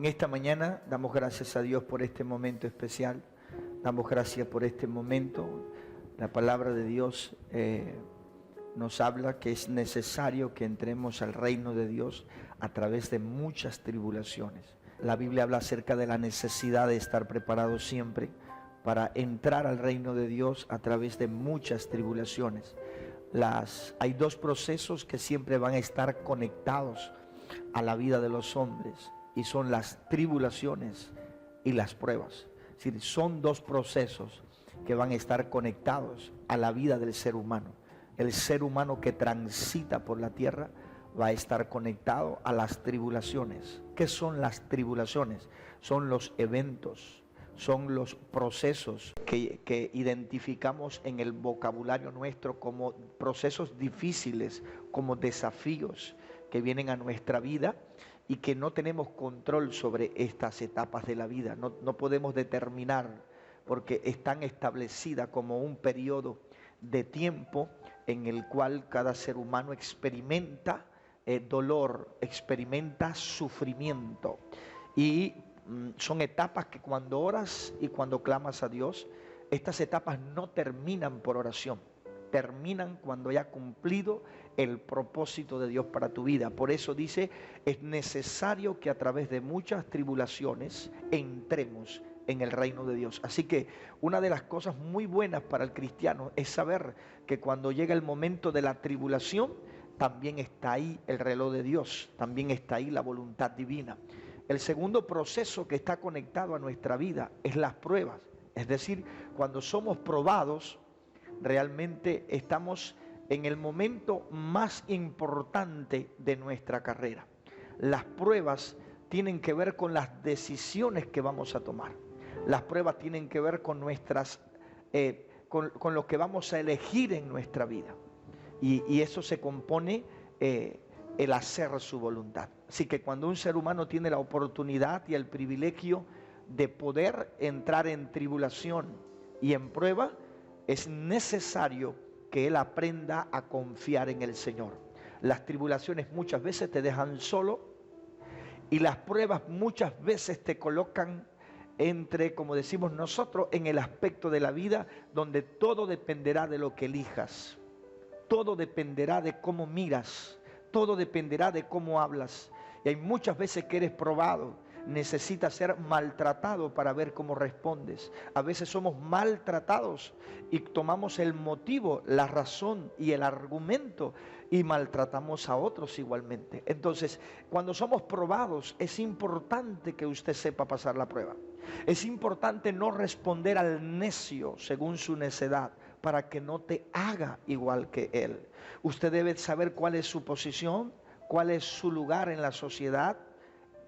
En esta mañana damos gracias a Dios por este momento especial. Damos gracias por este momento. La palabra de Dios nos habla que es necesario que entremos al reino de Dios a través de muchas tribulaciones. La Biblia habla acerca de la necesidad de estar preparados siempre para entrar al reino de Dios a través de muchas tribulaciones. Hay dos procesos que siempre van a estar conectados a la vida de los hombres, y son las tribulaciones y las pruebas. Es decir, son dos procesos que van a estar conectados a la vida del ser humano. El ser humano que transita por la tierra va a estar conectado a las tribulaciones. ¿Qué son las tribulaciones? Son los eventos, son los procesos que identificamos en el vocabulario nuestro como procesos difíciles, como desafíos que vienen a nuestra vida y que no tenemos control sobre estas etapas de la vida. No podemos determinar, porque están establecidas como un periodo de tiempo en el cual cada ser humano experimenta dolor, experimenta sufrimiento, y son etapas que cuando oras y cuando clamas a Dios, estas etapas no terminan por oración, terminan cuando haya cumplido el propósito de Dios para tu vida. Por eso dice, es necesario que a través de muchas tribulaciones entremos en el reino de Dios. Así que una de las cosas muy buenas para el cristiano es saber que cuando llega el momento de la tribulación, también está ahí el reloj de Dios, también está ahí la voluntad divina. El segundo proceso que está conectado a nuestra vida es las pruebas. Es decir, cuando somos probados, realmente estamos en el momento más importante de nuestra carrera. Las pruebas tienen que ver con las decisiones que vamos a tomar. Las pruebas tienen que ver con con lo que vamos a elegir en nuestra vida. Y eso se compone el hacer su voluntad. Así que cuando un ser humano tiene la oportunidad y el privilegio de poder entrar en tribulación y en prueba, es necesario que él aprenda a confiar en el Señor. Las tribulaciones muchas veces te dejan solo, y las pruebas muchas veces te colocan entre, como decimos nosotros, en el aspecto de la vida donde todo dependerá de lo que elijas, todo dependerá de cómo miras, todo dependerá de cómo hablas. Y hay muchas veces que eres probado, necesitas ser maltratado para ver cómo respondes. A veces somos maltratados y tomamos el motivo, la razón y el argumento y maltratamos a otros igualmente. Entonces, cuando somos probados, es importante que usted sepa pasar la prueba. Es importante no responder al necio según su necedad, para que no te haga igual que él. Usted debe saber cuál es su posición, cuál es su lugar en la sociedad,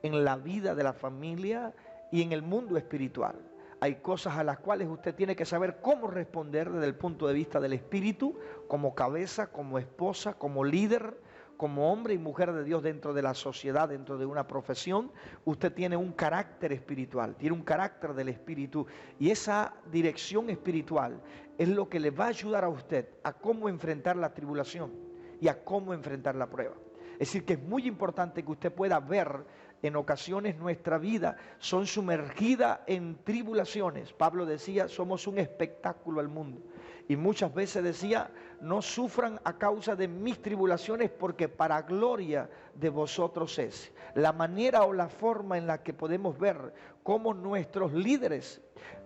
en la vida de la familia y en el mundo espiritual. Hay cosas a las cuales usted tiene que saber cómo responder desde el punto de vista del espíritu, como cabeza, como esposa, como líder, como hombre y mujer de Dios dentro de la sociedad, dentro de una profesión. Usted tiene un carácter espiritual, tiene un carácter del espíritu, y esa dirección espiritual es lo que le va a ayudar a usted a cómo enfrentar la tribulación y a cómo enfrentar la prueba. Es decir, que es muy importante que usted pueda ver, en ocasiones nuestra vida son sumergida en tribulaciones. Pablo decía, somos un espectáculo al mundo. Y muchas veces decía, no sufran a causa de mis tribulaciones, porque para gloria de vosotros es. La manera o la forma en la que podemos ver cómo nuestros líderes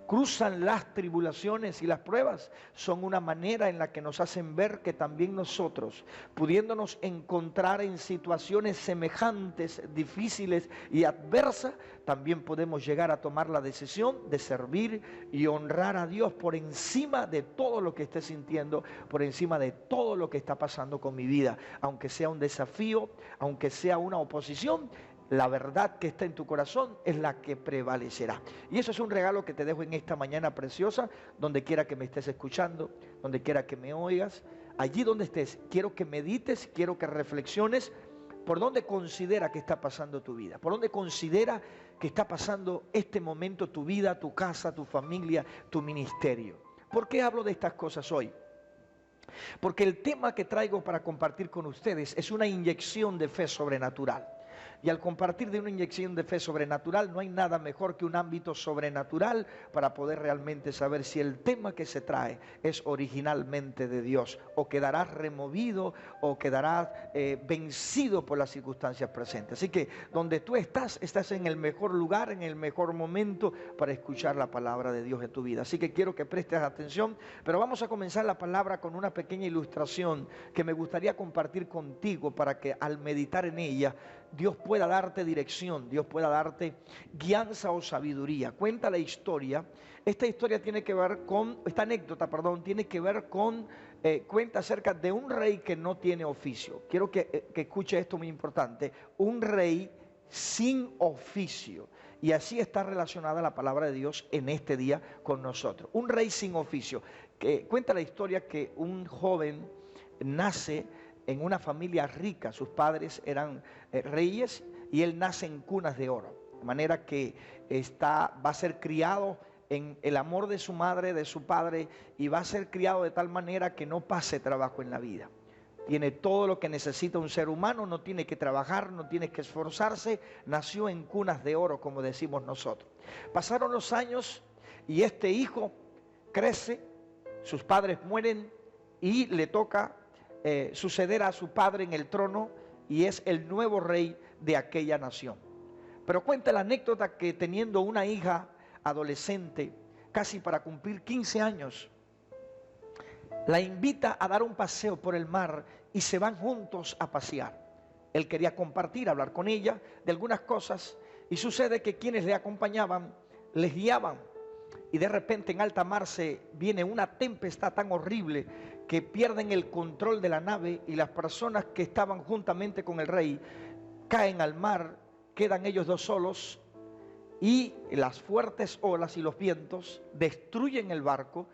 cruzan las tribulaciones y las pruebas son una manera en la que nos hacen ver que también nosotros, pudiéndonos encontrar en situaciones semejantes, difíciles y adversas, también podemos llegar a tomar la decisión de servir y honrar a Dios por encima de todo lo que esté sintiendo, por encima de todo lo que está pasando con mi vida. Aunque sea un desafío, aunque sea una oposición, la verdad que está en tu corazón es la que prevalecerá. Y eso es un regalo que te dejo en esta mañana preciosa, donde quiera que me estés escuchando, donde quiera que me oigas, allí donde estés, quiero que medites, quiero que reflexiones por dónde considera que está pasando tu vida, por dónde considera que está pasando este momento tu vida, tu casa, tu familia, tu ministerio. ¿Por qué hablo de estas cosas hoy? Porque el tema que traigo para compartir con ustedes es una inyección de fe sobrenatural. Y al compartir de una inyección de fe sobrenatural, no hay nada mejor que un ámbito sobrenatural para poder realmente saber si el tema que se trae es originalmente de Dios, o quedarás removido o quedarás vencido por las circunstancias presentes. Así que donde tú estás en el mejor lugar, en el mejor momento para escuchar la palabra de Dios en tu vida. Así que quiero que prestes atención, pero vamos a comenzar la palabra con una pequeña ilustración que me gustaría compartir contigo para que al meditar en ella Dios pueda darte dirección, Dios pueda darte guianza o sabiduría. Cuenta la historia, esta historia tiene que ver con, esta anécdota, perdón, tiene que ver con, cuenta acerca de un rey que no tiene oficio. Quiero que escuche esto muy importante, un rey sin oficio. Y así está relacionada la palabra de Dios en este día con nosotros. Un rey sin oficio. Cuenta la historia que un joven nace en una familia rica, sus padres eran reyes y él nace en cunas de oro, de manera que va a ser criado en el amor de su madre, de su padre, y va a ser criado de tal manera que no pase trabajo en la vida. Tiene todo lo que necesita un ser humano, no tiene que trabajar, no tiene que esforzarse, nació en cunas de oro, como decimos nosotros. Pasaron los años y este hijo crece, sus padres mueren y le toca suceder a su padre en el trono y es el nuevo rey de aquella nación. Pero cuenta la anécdota que teniendo una hija adolescente, casi para cumplir 15 años, la invita a dar un paseo por el mar y se van juntos a pasear. Él quería compartir, hablar con ella de algunas cosas y sucede que quienes le acompañaban les guiaban y de repente en alta mar se viene una tempestad tan horrible que pierden el control de la nave y las personas que estaban juntamente con el rey caen al mar, quedan ellos dos solos y las fuertes olas y los vientos destruyen el barco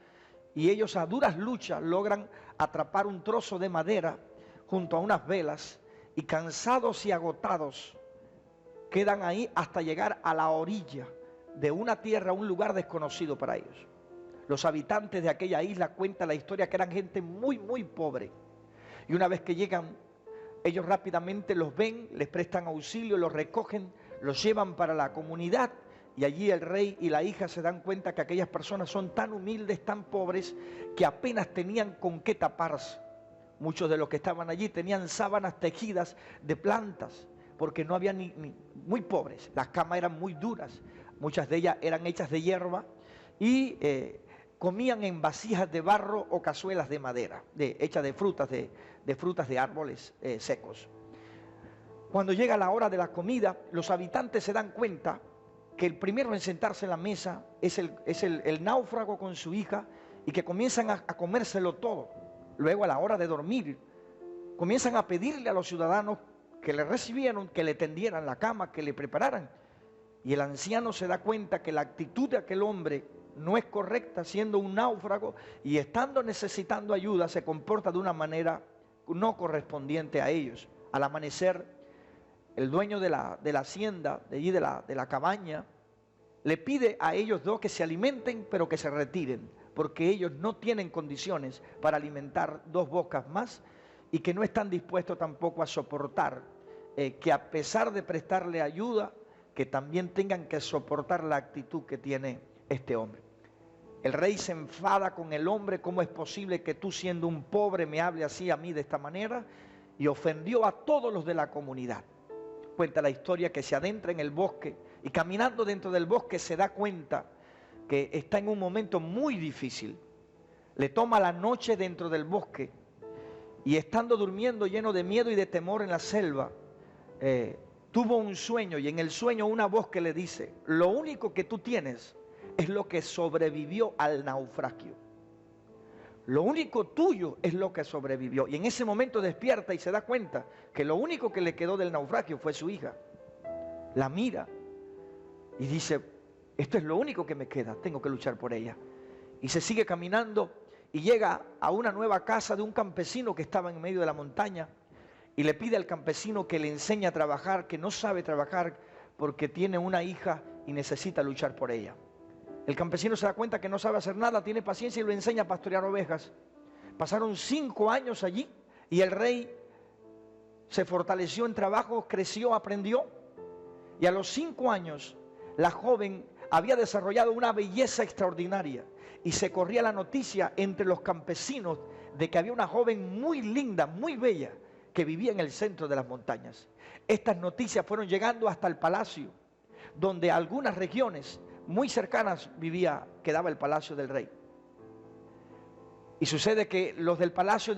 y ellos a duras luchas logran atrapar un trozo de madera junto a unas velas y cansados y agotados quedan ahí hasta llegar a la orilla de una tierra, un lugar desconocido para ellos. Los habitantes de aquella isla cuentan la historia que eran gente muy, muy pobre. Y una vez que llegan, ellos rápidamente los ven, les prestan auxilio, los recogen, los llevan para la comunidad. Y allí el rey y la hija se dan cuenta que aquellas personas son tan humildes, tan pobres, que apenas tenían con qué taparse. Muchos de los que estaban allí tenían sábanas tejidas de plantas, porque no había muy pobres. Las camas eran muy duras, muchas de ellas eran hechas de hierba y comían en vasijas de barro o cazuelas de madera, hechas de frutas de árboles secos. Cuando llega la hora de la comida, los habitantes se dan cuenta que el primero en sentarse en la mesa es el náufrago con su hija y que comienzan a comérselo todo. Luego a la hora de dormir, comienzan a pedirle a los ciudadanos que le recibieran, que le tendieran la cama, que le prepararan. Y el anciano se da cuenta que la actitud de aquel hombre no es correcta, siendo un náufrago y estando necesitando ayuda, se comporta de una manera no correspondiente a ellos. Al amanecer, el dueño de la hacienda, de allí de la cabaña, le pide a ellos dos que se alimenten, pero que se retiren, porque ellos no tienen condiciones para alimentar dos bocas más y que no están dispuestos tampoco a soportar que a pesar de prestarle ayuda, que también tengan que soportar la actitud que tiene este hombre. El rey se enfada con el hombre, ¿cómo es posible que tú siendo un pobre me hable así a mí de esta manera? Y ofendió a todos los de la comunidad. Cuenta la historia que se adentra en el bosque y caminando dentro del bosque se da cuenta que está en un momento muy difícil. Le toma la noche dentro del bosque y estando durmiendo lleno de miedo y de temor en la selva, tuvo un sueño y en el sueño una voz que le dice: lo único que tú tienes es lo que sobrevivió al naufragio. Lo único tuyo es lo que sobrevivió. Y en ese momento despierta y se da cuenta que lo único que le quedó del naufragio fue su hija. La mira y dice: esto es lo único que me queda, tengo que luchar por ella. Y se sigue caminando y llega a una nueva casa de un campesino que estaba en medio de la montaña y le pide al campesino que le enseñe a trabajar, que no sabe trabajar porque tiene una hija y necesita luchar por ella. El campesino se da cuenta que no sabe hacer nada, tiene paciencia y lo enseña a pastorear ovejas. Pasaron 5 años allí y el rey se fortaleció en trabajo, creció, aprendió Y a los 5 años, la joven había desarrollado una belleza extraordinaria. Y se corría la noticia entre los campesinos de que había una joven muy linda, muy bella, que vivía en el centro de las montañas. Estas noticias fueron llegando hasta el palacio, donde algunas regiones muy cercanas quedaba el palacio del rey. Y sucede que los del palacio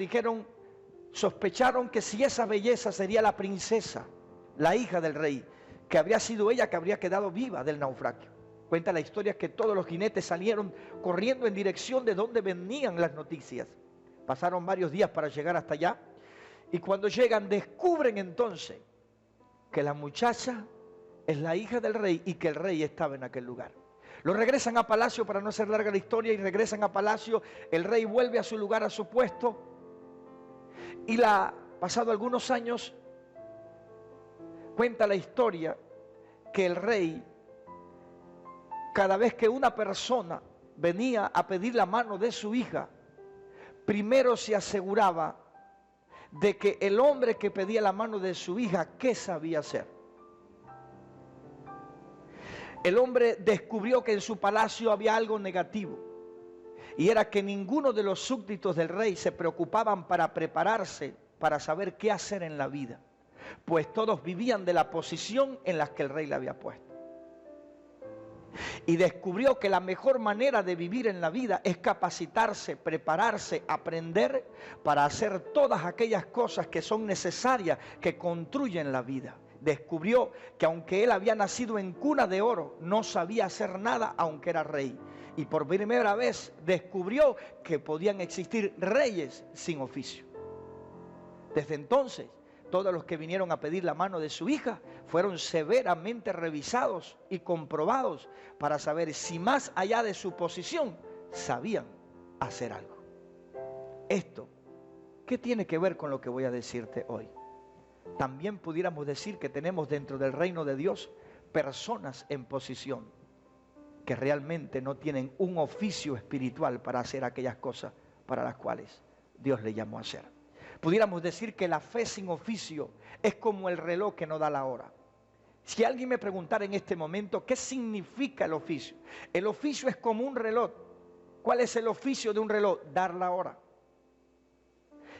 sospecharon que si esa belleza sería la princesa, la hija del rey, que habría sido ella que habría quedado viva del naufragio. Cuenta la historia que todos los jinetes salieron corriendo en dirección de donde venían las noticias. Pasaron varios días para llegar hasta allá, y cuando llegan descubren entonces que la muchacha es la hija del rey y que el rey estaba en aquel lugar. Lo regresan a palacio, para no hacer larga la historia, y regresan a palacio. El rey vuelve a su lugar, a su puesto, y pasado algunos años, cuenta la historia que el rey, cada vez que una persona venía a pedir la mano de su hija, primero se aseguraba de que el hombre que pedía la mano de su hija, ¿qué sabía hacer? El hombre descubrió que en su palacio había algo negativo, y era que ninguno de los súbditos del rey se preocupaban para prepararse para saber qué hacer en la vida, pues todos vivían de la posición en la que el rey le había puesto. Y descubrió que la mejor manera de vivir en la vida es capacitarse, prepararse, aprender para hacer todas aquellas cosas que son necesarias, que construyen la vida. Descubrió que aunque él había nacido en cuna de oro, no sabía hacer nada aunque era rey. Y por primera vez descubrió que podían existir reyes sin oficio. Desde entonces, todos los que vinieron a pedir la mano de su hija fueron severamente revisados y comprobados para saber si más allá de su posición sabían hacer algo. Esto, ¿qué tiene que ver con lo que voy a decirte hoy? También pudiéramos decir que tenemos dentro del reino de Dios personas en posición que realmente no tienen un oficio espiritual para hacer aquellas cosas para las cuales Dios le llamó a hacer. Pudiéramos decir que la fe sin oficio es como el reloj que no da la hora. Si alguien me preguntara en este momento qué significa el oficio es como un reloj. ¿Cuál es el oficio de un reloj? Dar la hora.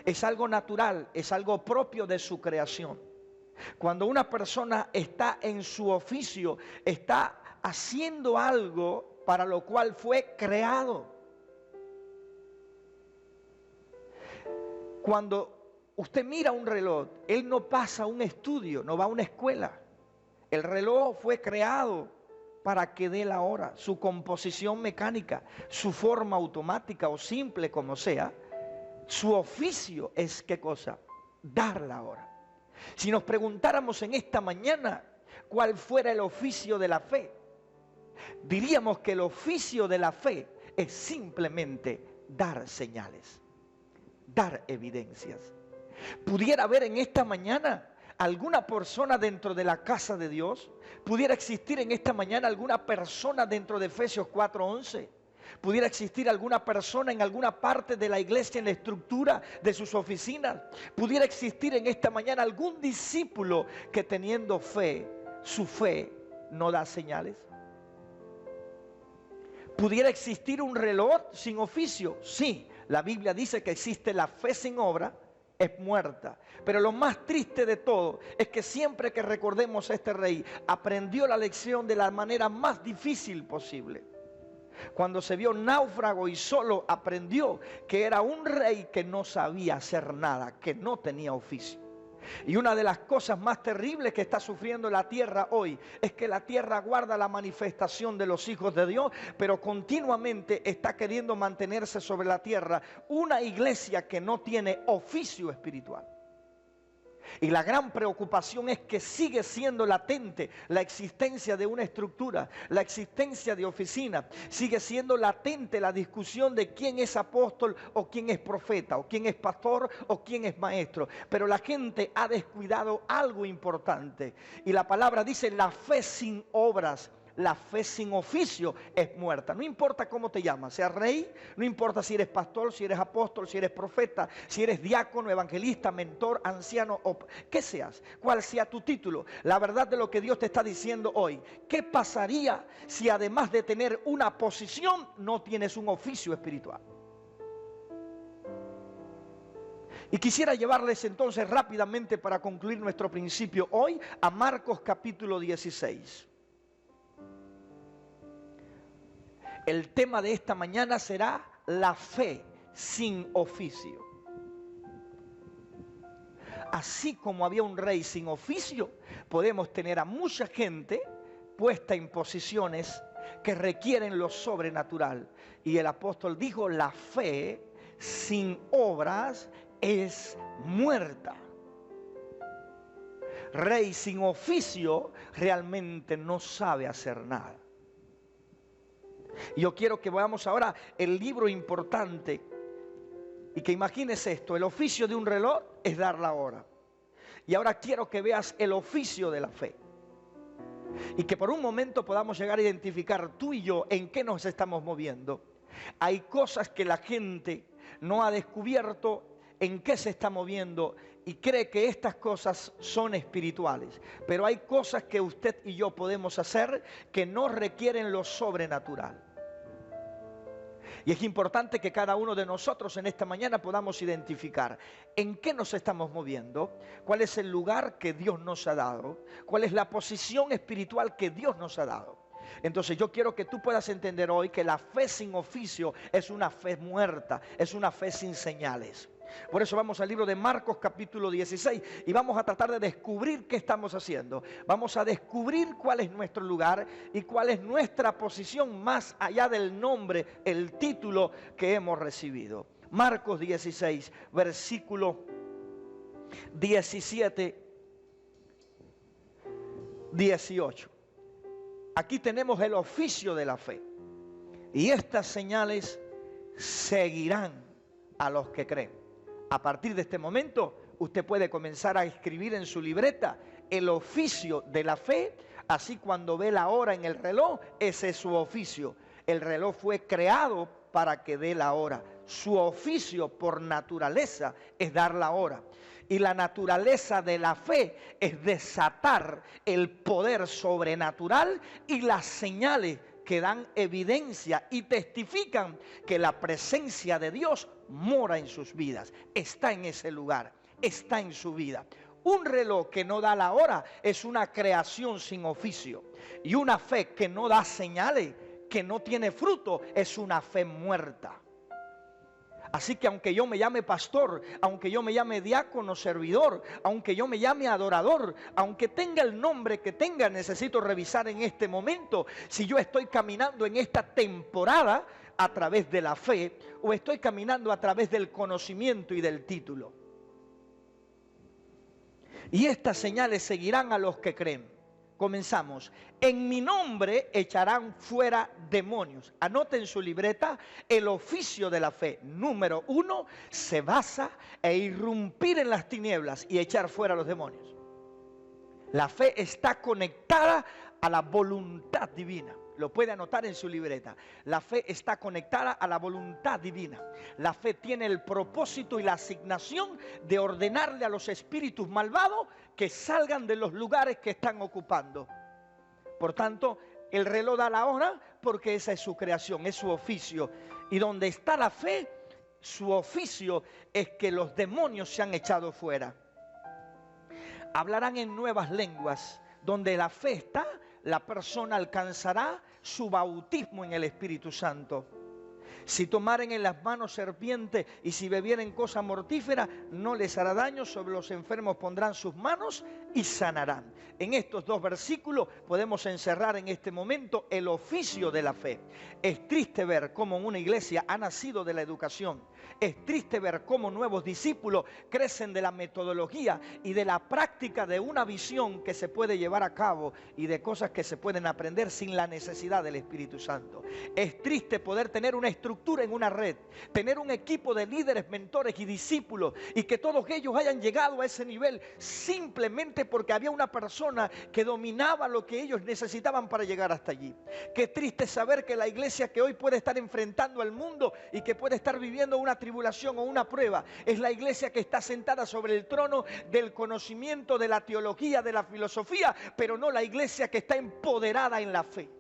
Es algo natural, es algo propio de su creación. Cuando una persona está en su oficio, está haciendo algo para lo cual fue creado. Cuando usted mira un reloj, él no pasa un estudio, no va a una escuela. El reloj fue creado para que dé la hora. Su composición mecánica, su forma automática o simple como sea, su oficio es ¿qué cosa? Dar la hora. Si nos preguntáramos en esta mañana cuál fuera el oficio de la fe, diríamos que el oficio de la fe es simplemente dar señales, dar evidencias. Pudiera haber en esta mañana alguna persona dentro de la casa de Dios, pudiera existir en esta mañana alguna persona dentro de Efesios 4:11, pudiera existir alguna persona en alguna parte de la iglesia, en la estructura de sus oficinas, pudiera existir en esta mañana algún discípulo que teniendo fe, su fe no da señales. ¿Pudiera existir un reloj sin oficio? Sí, la Biblia dice que existe la fe sin obra, es muerta. Pero lo más triste de todo es que siempre que recordemos a este rey, aprendió la lección de la manera más difícil posible. Cuando se vio náufrago y solo, aprendió que era un rey que no sabía hacer nada, que no tenía oficio. Y una de las cosas más terribles que está sufriendo la tierra hoy es que la tierra guarda la manifestación de los hijos de Dios, pero continuamente está queriendo mantenerse sobre la tierra una iglesia que no tiene oficio espiritual. Y la gran preocupación es que sigue siendo latente la existencia de una estructura, la existencia de oficina. Sigue siendo latente la discusión de quién es apóstol o quién es profeta, o quién es pastor o quién es maestro. Pero la gente ha descuidado algo importante. Y la palabra dice: la fe sin obras La fe sin oficio es muerta. No importa cómo te llamas, seas rey, no importa si eres pastor, si eres apóstol, si eres profeta, si eres diácono, evangelista, mentor, anciano o que seas, cual sea tu título. La verdad de lo que Dios te está diciendo hoy, ¿qué pasaría si además de tener una posición no tienes un oficio espiritual? Y quisiera llevarles entonces rápidamente para concluir nuestro principio hoy a Marcos capítulo 16. El tema de esta mañana será la fe sin oficio. Así como había un rey sin oficio, podemos tener a mucha gente puesta en posiciones que requieren lo sobrenatural. Y el apóstol dijo, la fe sin obras es muerta. Rey sin oficio realmente no sabe hacer nada. Yo quiero que veamos ahora el libro importante y que imagines esto. El oficio de un reloj es dar la hora. Y ahora quiero que veas el oficio de la fe. Y que por un momento podamos llegar a identificar tú y yo en qué nos estamos moviendo. Hay cosas que la gente no ha descubierto en qué se está moviendo y cree que estas cosas son espirituales. Pero hay cosas que usted y yo podemos hacer que no requieren lo sobrenatural. Y es importante que cada uno de nosotros en esta mañana podamos identificar en qué nos estamos moviendo, cuál es el lugar que Dios nos ha dado, cuál es la posición espiritual que Dios nos ha dado. Entonces yo quiero que tú puedas entender hoy que la fe sin oficio es una fe muerta, es una fe sin señales. Por eso vamos al libro de Marcos capítulo 16 y vamos a tratar de descubrir qué estamos haciendo. Vamos a descubrir cuál es nuestro lugar y cuál es nuestra posición más allá del nombre, el título que hemos recibido. Marcos 16, versículo 17, 18. Aquí tenemos el oficio de la fe. Y estas señales seguirán a los que creen. A partir de este momento, usted puede comenzar a escribir en su libreta el oficio de la fe. Así cuando ve la hora en el reloj, ese es su oficio. El reloj fue creado para que dé la hora. Su oficio por naturaleza es dar la hora. Y la naturaleza de la fe es desatar el poder sobrenatural y las señales que dan evidencia y testifican que la presencia de Dios mora en sus vidas, está en ese lugar, está en su vida. Un reloj que no da la hora es una creación sin oficio. Y una fe que no da señales, que no tiene fruto, es una fe muerta. Así que aunque yo me llame pastor, aunque yo me llame diácono, servidor, aunque yo me llame adorador, aunque tenga el nombre que tenga, necesito revisar en este momento si yo estoy caminando en esta temporada a través de la fe o estoy caminando a través del conocimiento y del título. Y estas señales seguirán a los que creen. Comenzamos. En mi nombre echarán fuera demonios. Anoten en su libreta el oficio de la fe. Número 1, se basa en irrumpir en las tinieblas y echar fuera a los demonios. La fe está conectada a la voluntad divina. Lo puede anotar en su libreta. La fe está conectada a la voluntad divina. La fe tiene el propósito y la asignación de ordenarle a los espíritus malvados que salgan de los lugares que están ocupando. Por tanto, el reloj da la hora porque esa es su creación, es su oficio. Y donde está la fe, su oficio es que los demonios se han echado fuera. Hablarán en nuevas lenguas. Donde la fe está, la persona alcanzará su bautismo en el Espíritu Santo. Si tomaren en las manos serpiente y si bebieren cosa mortífera, no les hará daño. Sobre los enfermos pondrán sus manos y sanarán. En estos dos versículos podemos encerrar en este momento el oficio de la fe. Es triste ver cómo una iglesia ha nacido de la educación, Es triste ver cómo nuevos discípulos crecen de la metodología y de la práctica de una visión que se puede llevar a cabo y de cosas que se pueden aprender sin la necesidad del Espíritu Santo. Es triste poder tener una estructura en una red, tener un equipo de líderes, mentores y discípulos y que todos ellos hayan llegado a ese nivel simplemente porque había una persona que dominaba lo que ellos necesitaban para llegar hasta allí. Qué triste saber que la iglesia que hoy puede estar enfrentando al mundo y que puede estar viviendo una tribulación o una prueba, es la iglesia que está sentada sobre el trono del conocimiento, de la teología, de la filosofía, pero no la iglesia que está empoderada en la fe.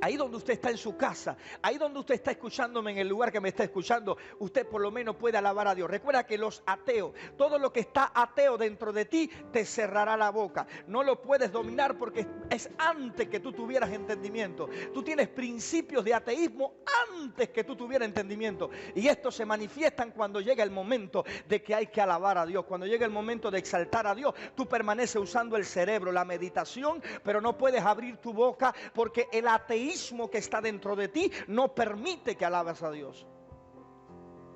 Ahí donde usted está en su casa, ahí donde usted está escuchándome, en el lugar que me está escuchando, usted por lo menos puede alabar a Dios. Recuerda que los ateos, todo lo que está ateo dentro de ti, te cerrará la boca. No lo puedes dominar porque es antes que tú tuvieras entendimiento. Tú tienes principios de ateísmo antes que tú tuvieras entendimiento. Y estos se manifiestan cuando llega el momento de que hay que alabar a Dios. Cuando llega el momento de exaltar a Dios, tú permaneces usando el cerebro, la meditación, pero no puedes abrir tu boca porque el ateísmo que está dentro de ti no permite que alabes a Dios.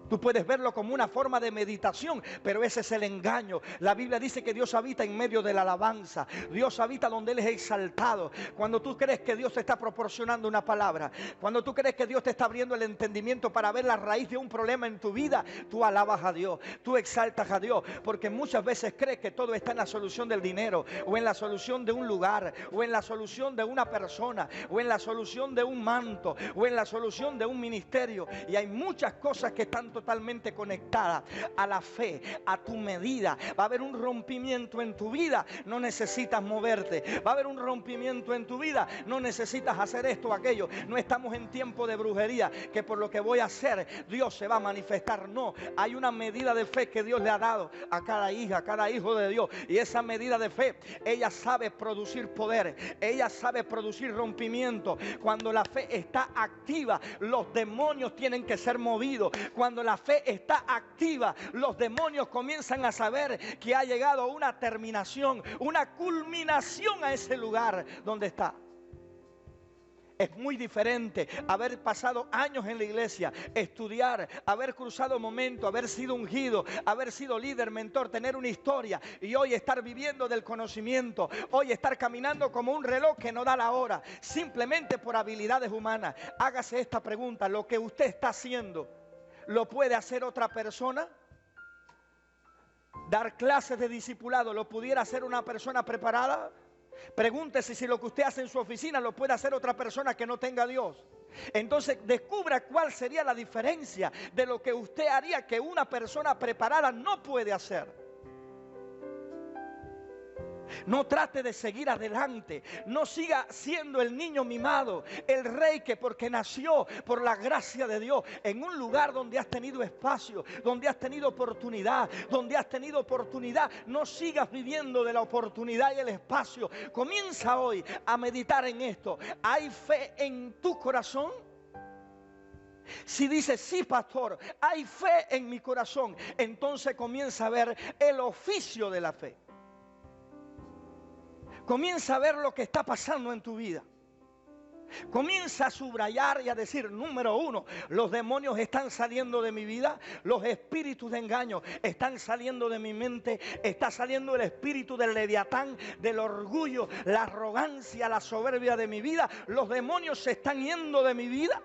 Tú puedes verlo como una forma de meditación, pero ese es el engaño. La Biblia dice que Dios habita en medio de la alabanza. Dios habita donde Él es exaltado. Cuando tú crees que Dios te está proporcionando una palabra, cuando tú crees que Dios te está abriendo el entendimiento para ver la raíz de un problema en tu vida, tú alabas a Dios, tú exaltas a Dios, porque muchas veces crees que todo está en la solución del dinero, o en la solución de un lugar, o en la solución de una persona, o en la solución de un manto, o en la solución de un ministerio. Y hay muchas cosas que están totalmente conectada a la fe, a tu medida. Va a haber un rompimiento en tu vida, no necesitas moverte. Va a haber un rompimiento en tu vida, no necesitas hacer esto o aquello. No estamos en tiempo de brujería, que por lo que voy a hacer Dios se va a manifestar. No, hay una medida de fe que Dios le ha dado a cada hija, a cada hijo de Dios, y esa medida de fe, ella sabe producir poder, ella sabe producir rompimiento. Cuando la fe está activa, los demonios tienen que ser movidos. Cuando la fe está activa, los demonios comienzan a saber que ha llegado una terminación, una culminación a ese lugar donde está. Es muy diferente haber pasado años en la iglesia, estudiar, haber cruzado momentos, haber sido ungido, haber sido líder, mentor, tener una historia y hoy estar viviendo del conocimiento, hoy estar caminando como un reloj que no da la hora, simplemente por habilidades humanas. Hágase esta pregunta: ¿lo que usted está haciendo lo puede hacer otra persona? Dar clases de discipulado, ¿lo pudiera hacer una persona preparada? Pregúntese si lo que usted hace en su oficina lo puede hacer otra persona que no tenga a Dios. Entonces descubra cuál sería la diferencia de lo que usted haría que una persona preparada no puede hacer. No trate de seguir adelante. No siga siendo el niño mimado, el rey que porque nació por la gracia de Dios en un lugar donde has tenido espacio, donde has tenido oportunidad, no sigas viviendo de la oportunidad y el espacio. Comienza hoy a meditar en esto. ¿Hay fe en tu corazón? Si dices: sí, pastor, hay fe en mi corazón, entonces comienza a ver el oficio de la fe. Comienza a ver lo que está pasando en tu vida. Comienza a subrayar y a decir: número uno, los demonios están saliendo de mi vida, los espíritus de engaño están saliendo de mi mente, está saliendo el espíritu del leviatán, del orgullo, la arrogancia, la soberbia de mi vida. Los demonios se están yendo de mi vida.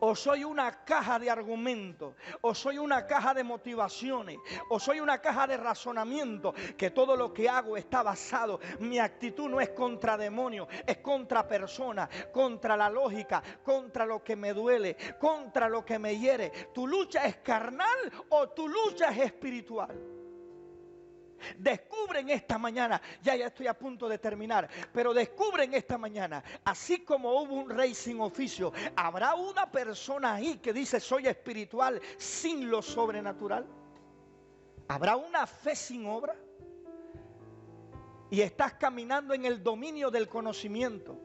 O soy una caja de argumentos, o soy una caja de motivaciones, o soy una caja de razonamiento, que todo lo que hago está basado, mi actitud no es contra demonios, es contra personas, contra la lógica, contra lo que me duele, contra lo que me hiere. ¿Tu lucha es carnal o tu lucha es espiritual? Descubren esta mañana, ya estoy a punto de terminar, pero descubren esta mañana, así como hubo un rey sin oficio, ¿habrá una persona ahí que dice: soy espiritual sin lo sobrenatural? ¿Habrá una fe sin obra? Y estás caminando en el dominio del conocimiento,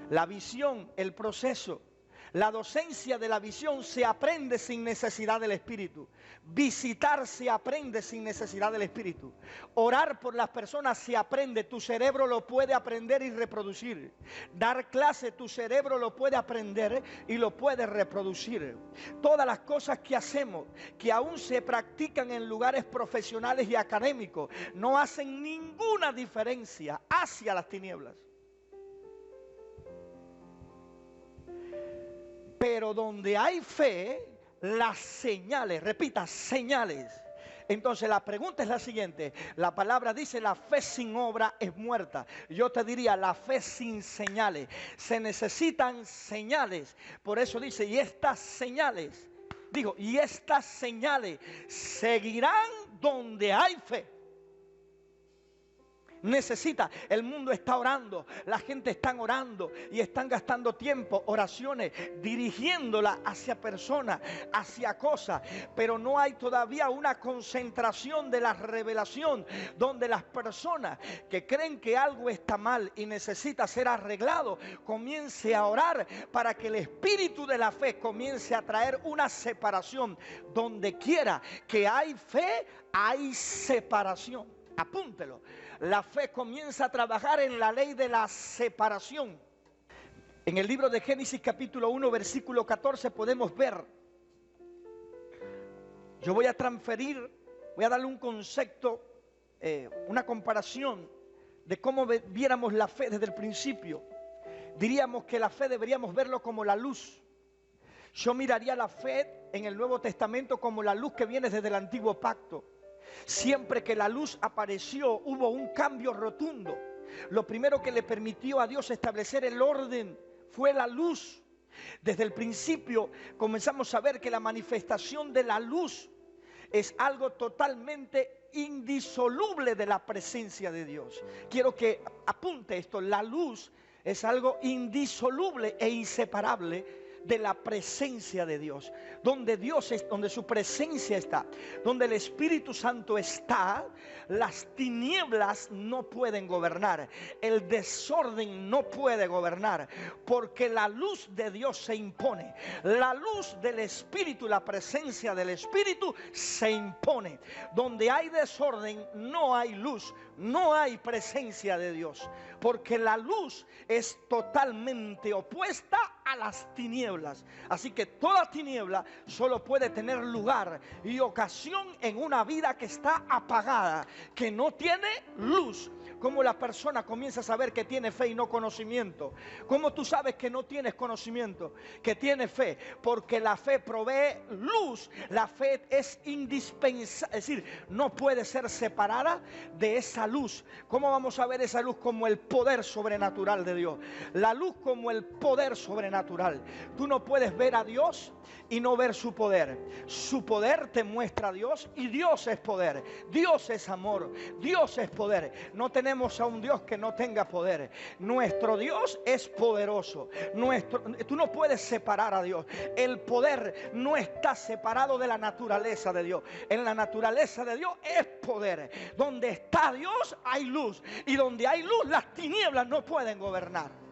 la visión, el proceso, La docencia de la visión se aprende sin necesidad del Espíritu. Visitar se aprende sin necesidad del Espíritu. Orar por las personas se aprende. Tu cerebro lo puede aprender y reproducir. Dar clase, tu cerebro lo puede aprender y lo puede reproducir. Todas las cosas que hacemos, que aún se practican en lugares profesionales y académicos, no hacen ninguna diferencia hacia las tinieblas. Pero donde hay fe, las señales, repita, señales. Entonces la pregunta es la siguiente. La palabra dice: la fe sin obra es muerta. Yo te diría: la fe sin señales. Se necesitan señales. Por eso dice: y estas señales, y estas señales seguirán donde hay fe. Necesita, el mundo está orando, la gente está orando y están gastando tiempo, oraciones, dirigiéndola hacia personas, hacia cosas, pero no hay todavía una concentración de la revelación donde las personas que creen que algo está mal y necesita ser arreglado, comience a orar para que el espíritu de la fe comience a traer una separación. Donde quiera que hay fe, hay separación. Apúntelo. La fe comienza a trabajar en la ley de la separación. En el libro de Génesis capítulo 1 versículo 14 podemos ver. Yo voy a darle un concepto, una comparación de cómo viéramos la fe desde el principio. Diríamos que la fe deberíamos verlo como la luz. Yo miraría la fe en el Nuevo Testamento como la luz que viene desde el Antiguo Pacto. Siempre que la luz apareció, hubo un cambio rotundo. Lo primero que le permitió a Dios establecer el orden fue la luz. Desde el principio comenzamos a ver que la manifestación de la luz es algo totalmente indisoluble de la presencia de Dios. Quiero que apunte esto: la luz es algo indisoluble e inseparable de la presencia de Dios. Donde Dios es, donde su presencia está, donde el Espíritu Santo está, las tinieblas no pueden gobernar, el desorden no puede gobernar, porque la luz de Dios se impone, la luz del Espíritu, la presencia del Espíritu se impone. Donde hay desorden no hay luz, no hay presencia de Dios, porque la luz es totalmente opuesta a las tinieblas. Así que toda tiniebla solo puede tener lugar y ocasión en una vida que está apagada, que no tiene luz. ¿Cómo la persona comienza a saber que tiene fe y no conocimiento? ¿Cómo tú sabes que no tienes conocimiento, que tienes fe? Porque la fe provee luz. La fe es indispensable, es decir, no puede ser separada de esa luz. ¿Cómo vamos a ver esa luz? Como el poder sobrenatural de Dios. La luz como el poder sobrenatural. Tú no puedes ver a Dios y no ver su poder. Su poder te muestra a Dios, y Dios es poder. Dios es amor. Dios es poder. No tenemos a un Dios que no tenga poder. Nuestro Dios es poderoso. Tú no puedes separar a Dios. El poder no está separado de la naturaleza de Dios. En la naturaleza de Dios es poder. Donde está Dios hay luz, y donde hay luz las tinieblas no pueden gobernar.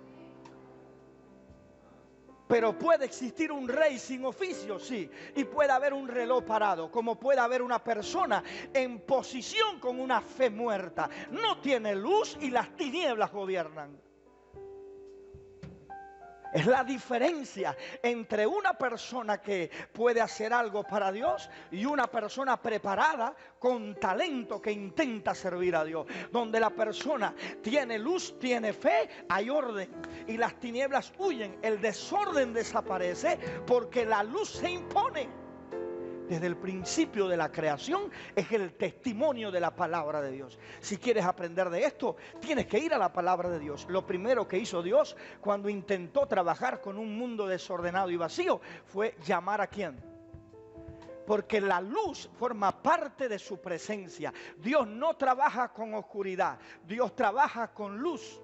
Pero puede existir un rey sin oficio, sí, y puede haber un reloj parado, como puede haber una persona en posición con una fe muerta. No tiene luz y las tinieblas gobiernan. Es la diferencia entre una persona que puede hacer algo para Dios y una persona preparada con talento que intenta servir a Dios. Donde la persona tiene luz, tiene fe, hay orden y las tinieblas huyen. El desorden desaparece porque la luz se impone. Desde el principio de la creación es el testimonio de la palabra de Dios. Si quieres aprender de esto, tienes que ir a la palabra de Dios. Lo primero que hizo Dios cuando intentó trabajar con un mundo desordenado y vacío fue llamar ¿a quién? Porque la luz forma parte de su presencia. Dios no trabaja con oscuridad, Dios trabaja con luz.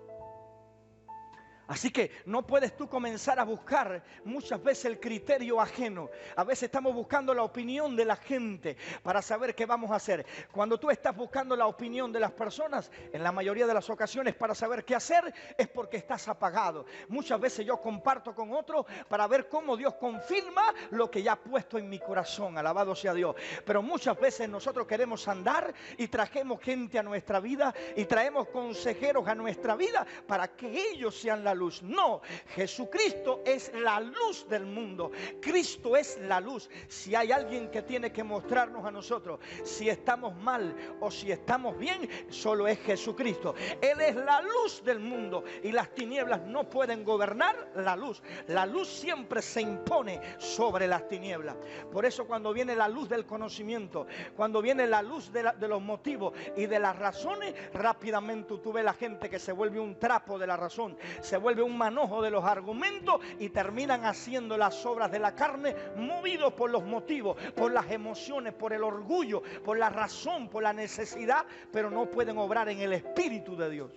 Así que no puedes tú comenzar a buscar muchas veces el criterio ajeno. A veces estamos buscando la opinión de la gente para saber qué vamos a hacer. Cuando tú estás buscando la opinión de las personas, en la mayoría de las ocasiones para saber qué hacer, es porque estás apagado. Muchas veces yo comparto con otro para ver cómo Dios confirma lo que ya ha puesto en mi corazón. Alabado sea Dios. Pero muchas veces nosotros queremos andar y trajemos gente a nuestra vida y traemos consejeros a nuestra vida para que ellos sean la luz. No, Jesucristo es la luz del mundo. Cristo es la luz. Si hay alguien que tiene que mostrarnos a nosotros si estamos mal o si estamos bien, solo es Jesucristo. Él es la luz del mundo y las tinieblas no pueden gobernar la luz. La luz siempre se impone sobre las tinieblas. Por eso cuando viene la luz del conocimiento, cuando viene la luz de los motivos y de las razones, rápidamente tú ves la gente que se vuelve un trapo de la razón, se vuelve un manojo de los argumentos y terminan haciendo las obras de la carne, movidos por los motivos, por las emociones, por el orgullo, por la razón, por la necesidad, pero no pueden obrar en el Espíritu de Dios.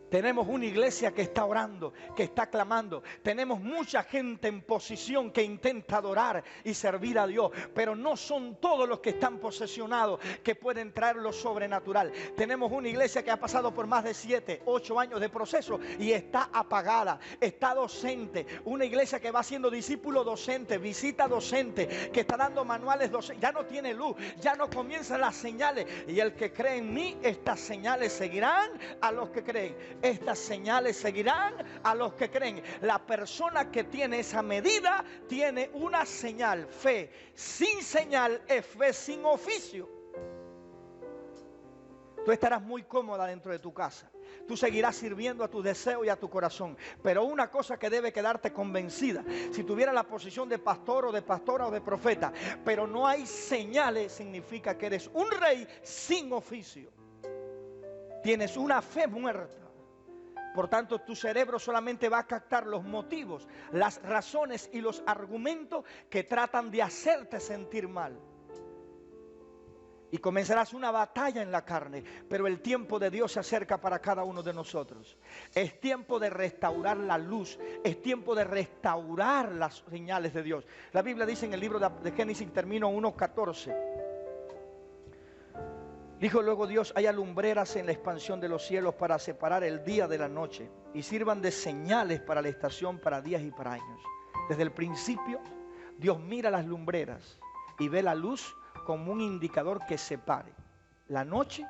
Tenemos una iglesia que está orando, que está clamando. Tenemos mucha gente en posición que intenta adorar y servir a Dios. Pero no son todos los que están posesionados que pueden traer lo sobrenatural. Tenemos una iglesia que ha pasado por más de 7, 8 años de proceso y está apagada, está docente. Una iglesia que va siendo discípulo docente, visita docente, que está dando manuales docentes. Ya no tiene luz, ya no comienzan las señales. Y el que cree en mí, estas señales seguirán a los que creen. Estas señales seguirán a los que creen. La persona que tiene esa medida tiene una señal. Fe sin señal es fe sin oficio. Tú estarás muy cómoda dentro de tu casa. Tú seguirás sirviendo a tu deseo y a tu corazón. Pero una cosa que debe quedarte convencida: si tuviera la posición de pastor o de pastora o de profeta, pero no hay señales, significa que eres un rey sin oficio. Tienes una fe muerta. Por tanto, tu cerebro solamente va a captar los motivos, las razones y los argumentos que tratan de hacerte sentir mal. Y comenzarás una batalla en la carne, pero el tiempo de Dios se acerca para cada uno de nosotros. Es tiempo de restaurar la luz, es tiempo de restaurar las señales de Dios. La Biblia dice en el libro de Génesis, termino 1:14. Dijo luego Dios: haya lumbreras en la expansión de los cielos para separar el día de la noche, y sirvan de señales para la estación, para días y para años. Desde el principio, Dios mira las lumbreras y ve la luz como un indicador que separe la noche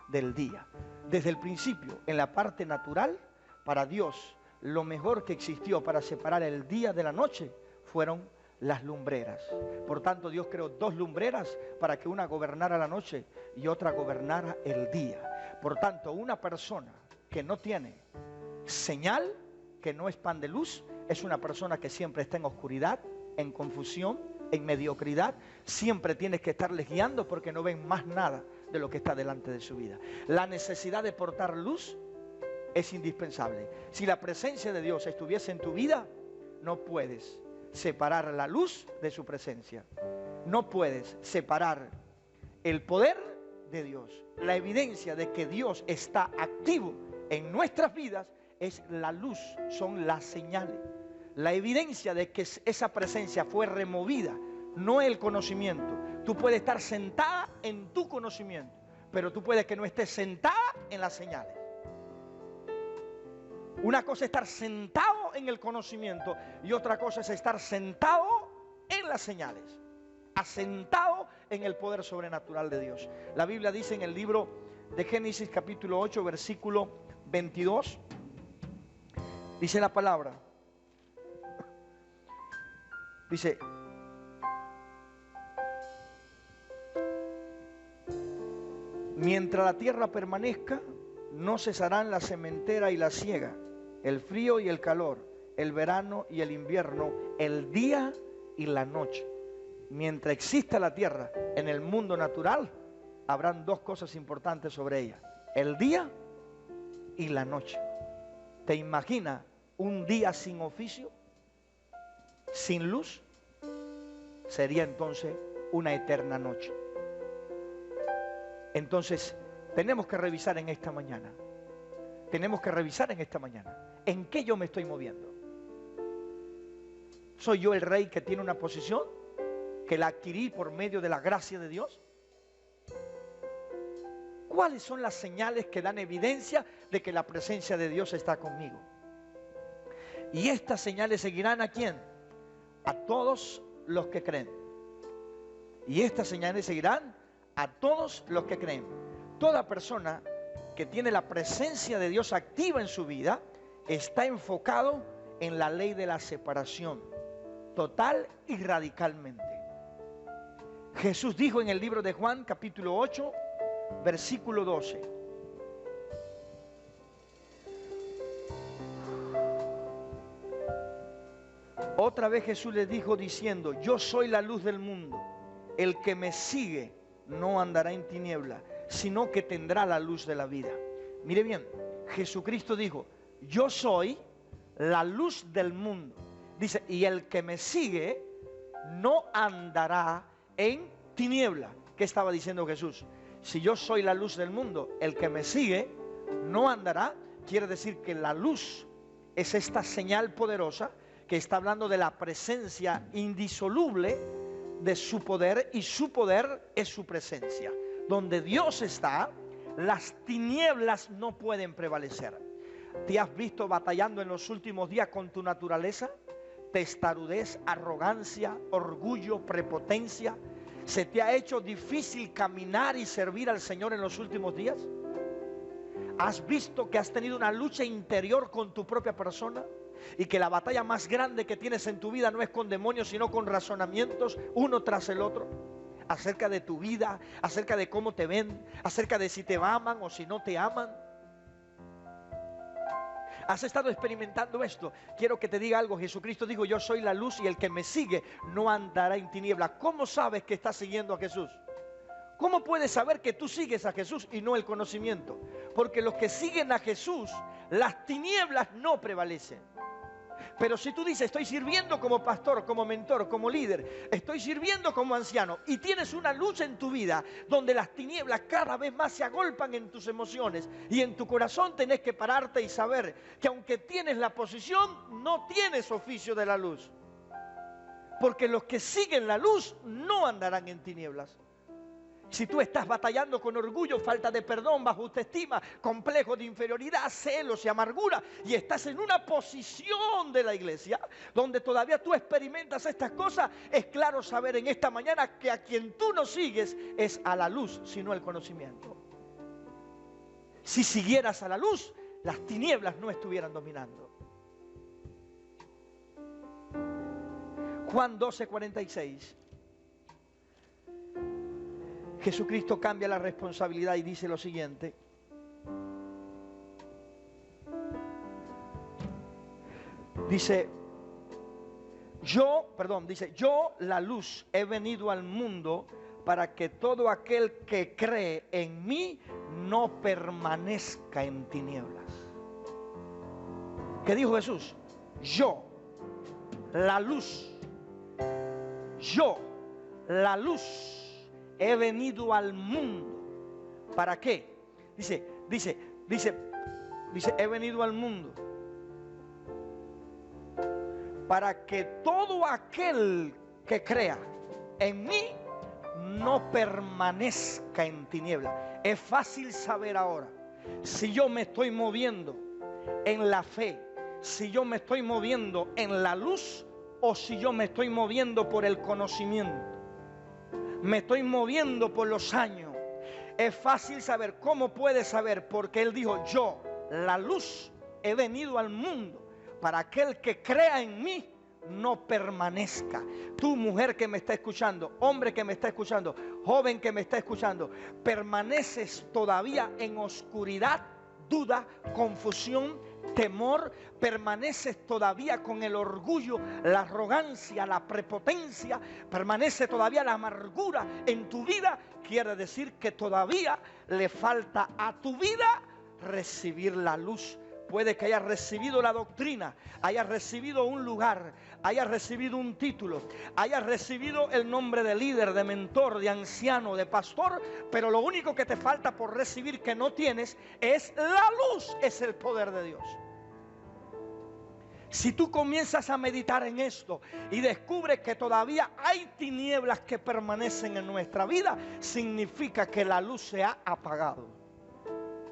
del día. Desde el principio, en la parte natural, para Dios, lo mejor que existió para separar el día de la noche fueron las lumbreras. Por tanto, Dios creó 2 lumbreras para que una gobernara la noche y otra gobernara el día. Por tanto, una persona que no tiene señal, que no es pan de luz, es una persona que siempre está en oscuridad, en confusión, en mediocridad. Siempre tienes que estarles guiando porque no ven más nada de lo que está delante de su vida. La necesidad de portar luz es indispensable. Si la presencia de Dios estuviese en tu vida, no puedes separar la luz de su presencia. No puedes separar el poder de Dios. La evidencia de que Dios está activo en nuestras vidas es la luz, son las señales. La evidencia de que esa presencia fue removida, no el conocimiento. Tú puedes estar sentada en tu conocimiento, pero tú puedes que no estés sentada en las señales. Una cosa es estar sentado en el conocimiento y otra cosa es estar sentado en las señales, asentado en el poder sobrenatural de Dios. La Biblia dice en el libro de Génesis capítulo 8 versículo 22, dice la palabra, dice: mientras la tierra permanezca, no cesarán la sementera y la siega, el frío y el calor, el verano y el invierno, el día y la noche. Mientras exista la tierra en el mundo natural, habrán 2 cosas importantes sobre ella: el día y la noche. ¿Te imaginas un día sin oficio, sin luz? Sería entonces una eterna noche. Entonces tenemos que revisar en esta mañana tenemos que revisar en esta mañana. ¿En qué yo me estoy moviendo? ¿Soy yo el rey que tiene una posición que la adquirí por medio de la gracia de Dios? ¿Cuáles son las señales que dan evidencia de que la presencia de Dios está conmigo? Y estas señales seguirán ¿a quién? A todos los que creen. Y estas señales seguirán a todos los que creen. Toda persona que tiene la presencia de Dios activa en su vida está enfocado en la ley de la separación, total y radicalmente. Jesús dijo en el libro de Juan, capítulo 8, versículo 12. Otra vez Jesús les dijo diciendo: yo soy la luz del mundo. El que me sigue no andará en tiniebla, sino que tendrá la luz de la vida. Mire bien, Jesucristo dijo: yo soy la luz del mundo. Dice, y el que me sigue no andará en tiniebla. ¿Qué estaba diciendo Jesús? Si yo soy la luz del mundo, el que me sigue no andará. Quiere decir que la luz es esta señal poderosa que está hablando de la presencia indisoluble de su poder, y su poder es su presencia. Donde Dios está, las tinieblas no pueden prevalecer. ¿Te has visto batallando en los últimos días con tu naturaleza? Testarudez, arrogancia, orgullo, prepotencia. ¿Se te ha hecho difícil caminar y servir al Señor en los últimos días? ¿Has visto que has tenido una lucha interior con tu propia persona? Y que la batalla más grande que tienes en tu vida no es con demonios, sino con razonamientos uno tras el otro, acerca de tu vida, acerca de cómo te ven, acerca de si te aman o si no te aman. ¿Has estado experimentando esto? Quiero que te diga algo. Jesucristo dijo: yo soy la luz y el que me sigue no andará en tiniebla. ¿Cómo sabes que estás siguiendo a Jesús? ¿Cómo puedes saber que tú sigues a Jesús y no el conocimiento? Porque los que siguen a Jesús, las tinieblas no prevalecen. Pero si tú dices: estoy sirviendo como pastor, como mentor, como líder, estoy sirviendo como anciano, y tienes una lucha en tu vida donde las tinieblas cada vez más se agolpan en tus emociones y en tu corazón, tenés que pararte y saber que aunque tienes la posición, no tienes oficio de la luz. Porque los que siguen la luz no andarán en tinieblas. Si tú estás batallando con orgullo, falta de perdón, baja autoestima, complejo de inferioridad, celos y amargura, y estás en una posición de la iglesia donde todavía tú experimentas estas cosas, es claro saber en esta mañana que a quien tú no sigues es a la luz, sino al conocimiento. Si siguieras a la luz, las tinieblas no estuvieran dominando. Juan 12:46. Jesucristo cambia la responsabilidad y dice lo siguiente: yo la luz he venido al mundo para que todo aquel que cree en mí no permanezca en tinieblas. ¿Qué dijo Jesús? Yo, la luz, he venido al mundo. ¿Para qué? Dice, he venido al mundo para que todo aquel que crea en mí no permanezca en tiniebla. Es fácil saber ahora si yo me estoy moviendo en la fe, si yo me estoy moviendo en la luz, o si yo me estoy moviendo por el conocimiento. Me estoy moviendo por los años. Es fácil saber. ¿Cómo puedes saber? Porque Él dijo: yo, la luz, he venido al mundo para aquel que crea en mí no permanezca. Tú, mujer que me está escuchando, hombre que me está escuchando, joven que me está escuchando, permaneces todavía en oscuridad, duda, confusión, temor, permaneces todavía con el orgullo, la arrogancia, la prepotencia, permanece todavía la amargura en tu vida, quiere decir que todavía le falta a tu vida recibir la luz puede que hayas recibido la doctrina, hayas recibido un lugar, hayas recibido un título, hayas recibido el nombre de líder, de mentor, de anciano, de pastor, pero lo único que te falta por recibir que no tienes es la luz, es el poder de Dios. Si tú comienzas a meditar en esto y descubres que todavía hay tinieblas que permanecen en nuestra vida, significa que la luz se ha apagado.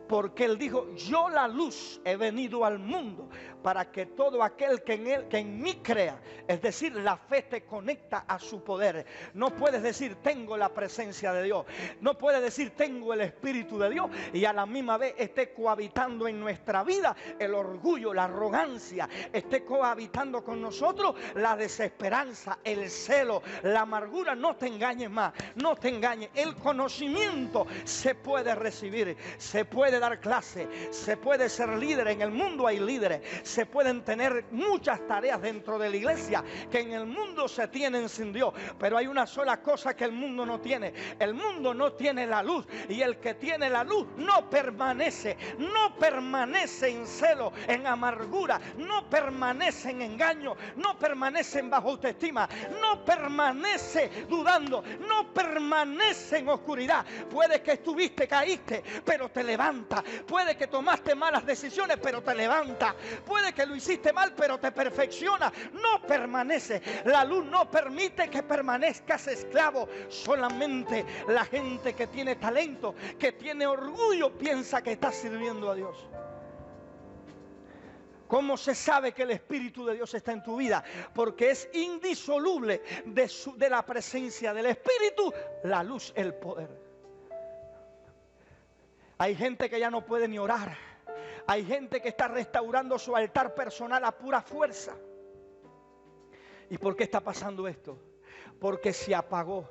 Porque Él dijo, yo la luz he venido al mundo para que todo aquel que en mí crea, es decir, la fe te conecta a su poder. No puedes decir tengo la presencia de Dios, no puedes decir tengo el Espíritu de Dios y a la misma vez esté cohabitando en nuestra vida el orgullo, la arrogancia, esté cohabitando con nosotros la desesperanza, el celo, la amargura. No te engañes más, no te engañes. El conocimiento se puede recibir, se puede dar clase, se puede ser líder. En el mundo hay líderes, se pueden tener muchas tareas dentro de la iglesia que en el mundo se tienen sin Dios, pero hay una sola cosa que el mundo no tiene. El mundo no tiene la luz, y el que tiene la luz no permanece en celo, en amargura, no permanece en engaño, no permanece en baja autoestima, no permanece dudando, no permanece en oscuridad. Puede que estuviste, caíste, pero te levantas. Puede que tomaste malas decisiones, pero te levanta. Puede que lo hiciste mal, pero te perfecciona. No permanece. La luz no permite que permanezcas esclavo. Solamente la gente que tiene talento, que tiene orgullo, piensa que está sirviendo a Dios. ¿Cómo se sabe que el Espíritu de Dios está en tu vida? Porque es indisoluble de la presencia del Espíritu, la luz, el poder. Hay gente que ya no puede ni orar. Hay gente que está restaurando su altar personal a pura fuerza. ¿Y por qué está pasando esto? Porque se apagó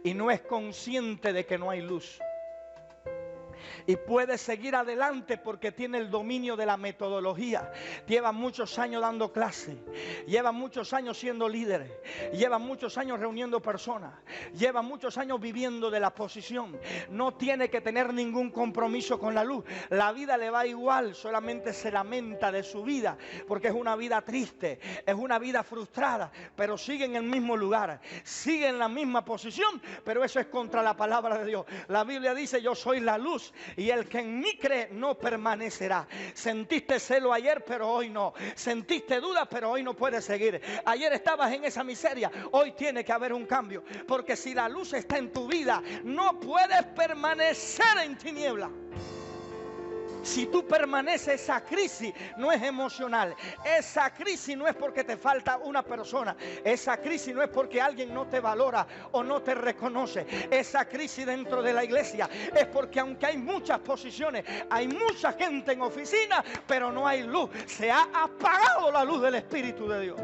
y no es consciente de que no hay luz. Y puede seguir adelante porque tiene el dominio de la metodología. Lleva muchos años dando clase, lleva muchos años siendo líder, lleva muchos años reuniendo personas, lleva muchos años viviendo de la posición. No tiene que tener ningún compromiso con la luz. La vida le va igual, solamente se lamenta de su vida porque es una vida triste, es una vida frustrada, pero sigue en el mismo lugar, sigue en la misma posición, pero eso es contra la palabra de Dios. La Biblia dice, yo soy la luz y el que en mí cree no permanecerá. Sentiste celo ayer, pero hoy no. Sentiste duda, pero hoy no puedes seguir. Ayer estabas en esa miseria, hoy tiene que haber un cambio. Porque si la luz está en tu vida, no puedes permanecer en tiniebla. Si tú permaneces, esa crisis no es emocional. Esa crisis no es porque te falta una persona. Esa crisis no es porque alguien no te valora o no te reconoce. Esa crisis dentro de la iglesia es porque aunque hay muchas posiciones, hay mucha gente en oficina, pero no hay luz. Se ha apagado la luz del Espíritu de Dios.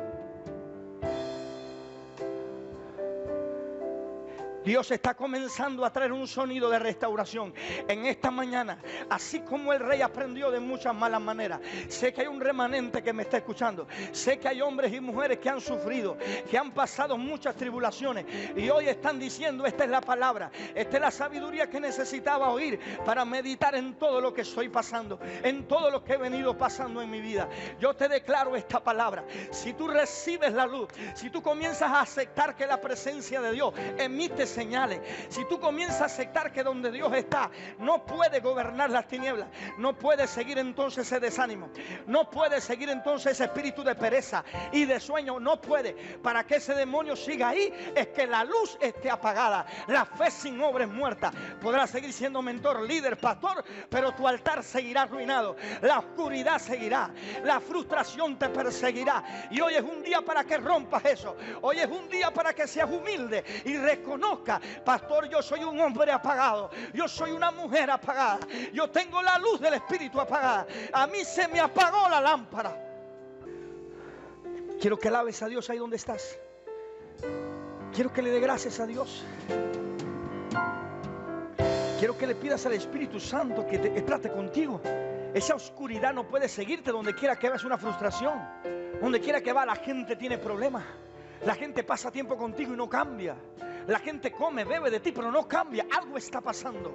Dios está comenzando a traer un sonido de restauración en esta mañana. Así como el rey aprendió de muchas malas maneras. Sé que hay un remanente que me está escuchando. Sé que hay hombres y mujeres que han sufrido, que han pasado muchas tribulaciones y hoy están diciendo, esta es la palabra, esta es la sabiduría que necesitaba oír para meditar en todo lo que estoy pasando, en todo lo que he venido pasando en mi vida. Yo te declaro esta palabra. Si tú recibes la luz, si tú comienzas a aceptar que la presencia de Dios emite señales, si tú comienzas a aceptar que donde Dios está no puede gobernar las tinieblas, no puede seguir entonces ese desánimo, no puede seguir entonces ese espíritu de pereza y de sueño, no puede. Para que ese demonio siga ahí es que la luz esté apagada. La fe sin obra es muerta. Podrás seguir siendo mentor, líder, pastor, pero tu altar seguirá arruinado. La oscuridad seguirá, la frustración te perseguirá. Y hoy es un día para que rompas eso. Hoy es un día para que seas humilde y reconozca, pastor, yo soy un hombre apagado, yo soy una mujer apagada, yo tengo la luz del Espíritu apagada, a mí se me apagó la lámpara. Quiero que alabes a Dios ahí donde estás. Quiero que le dé gracias a Dios. Quiero que le pidas al Espíritu Santo que trate contigo. Esa oscuridad no puede seguirte. Donde quiera que veas una frustración, donde quiera que va, la gente tiene problemas. La gente pasa tiempo contigo y no cambia. La gente come, bebe de ti, pero no cambia. Algo está pasando.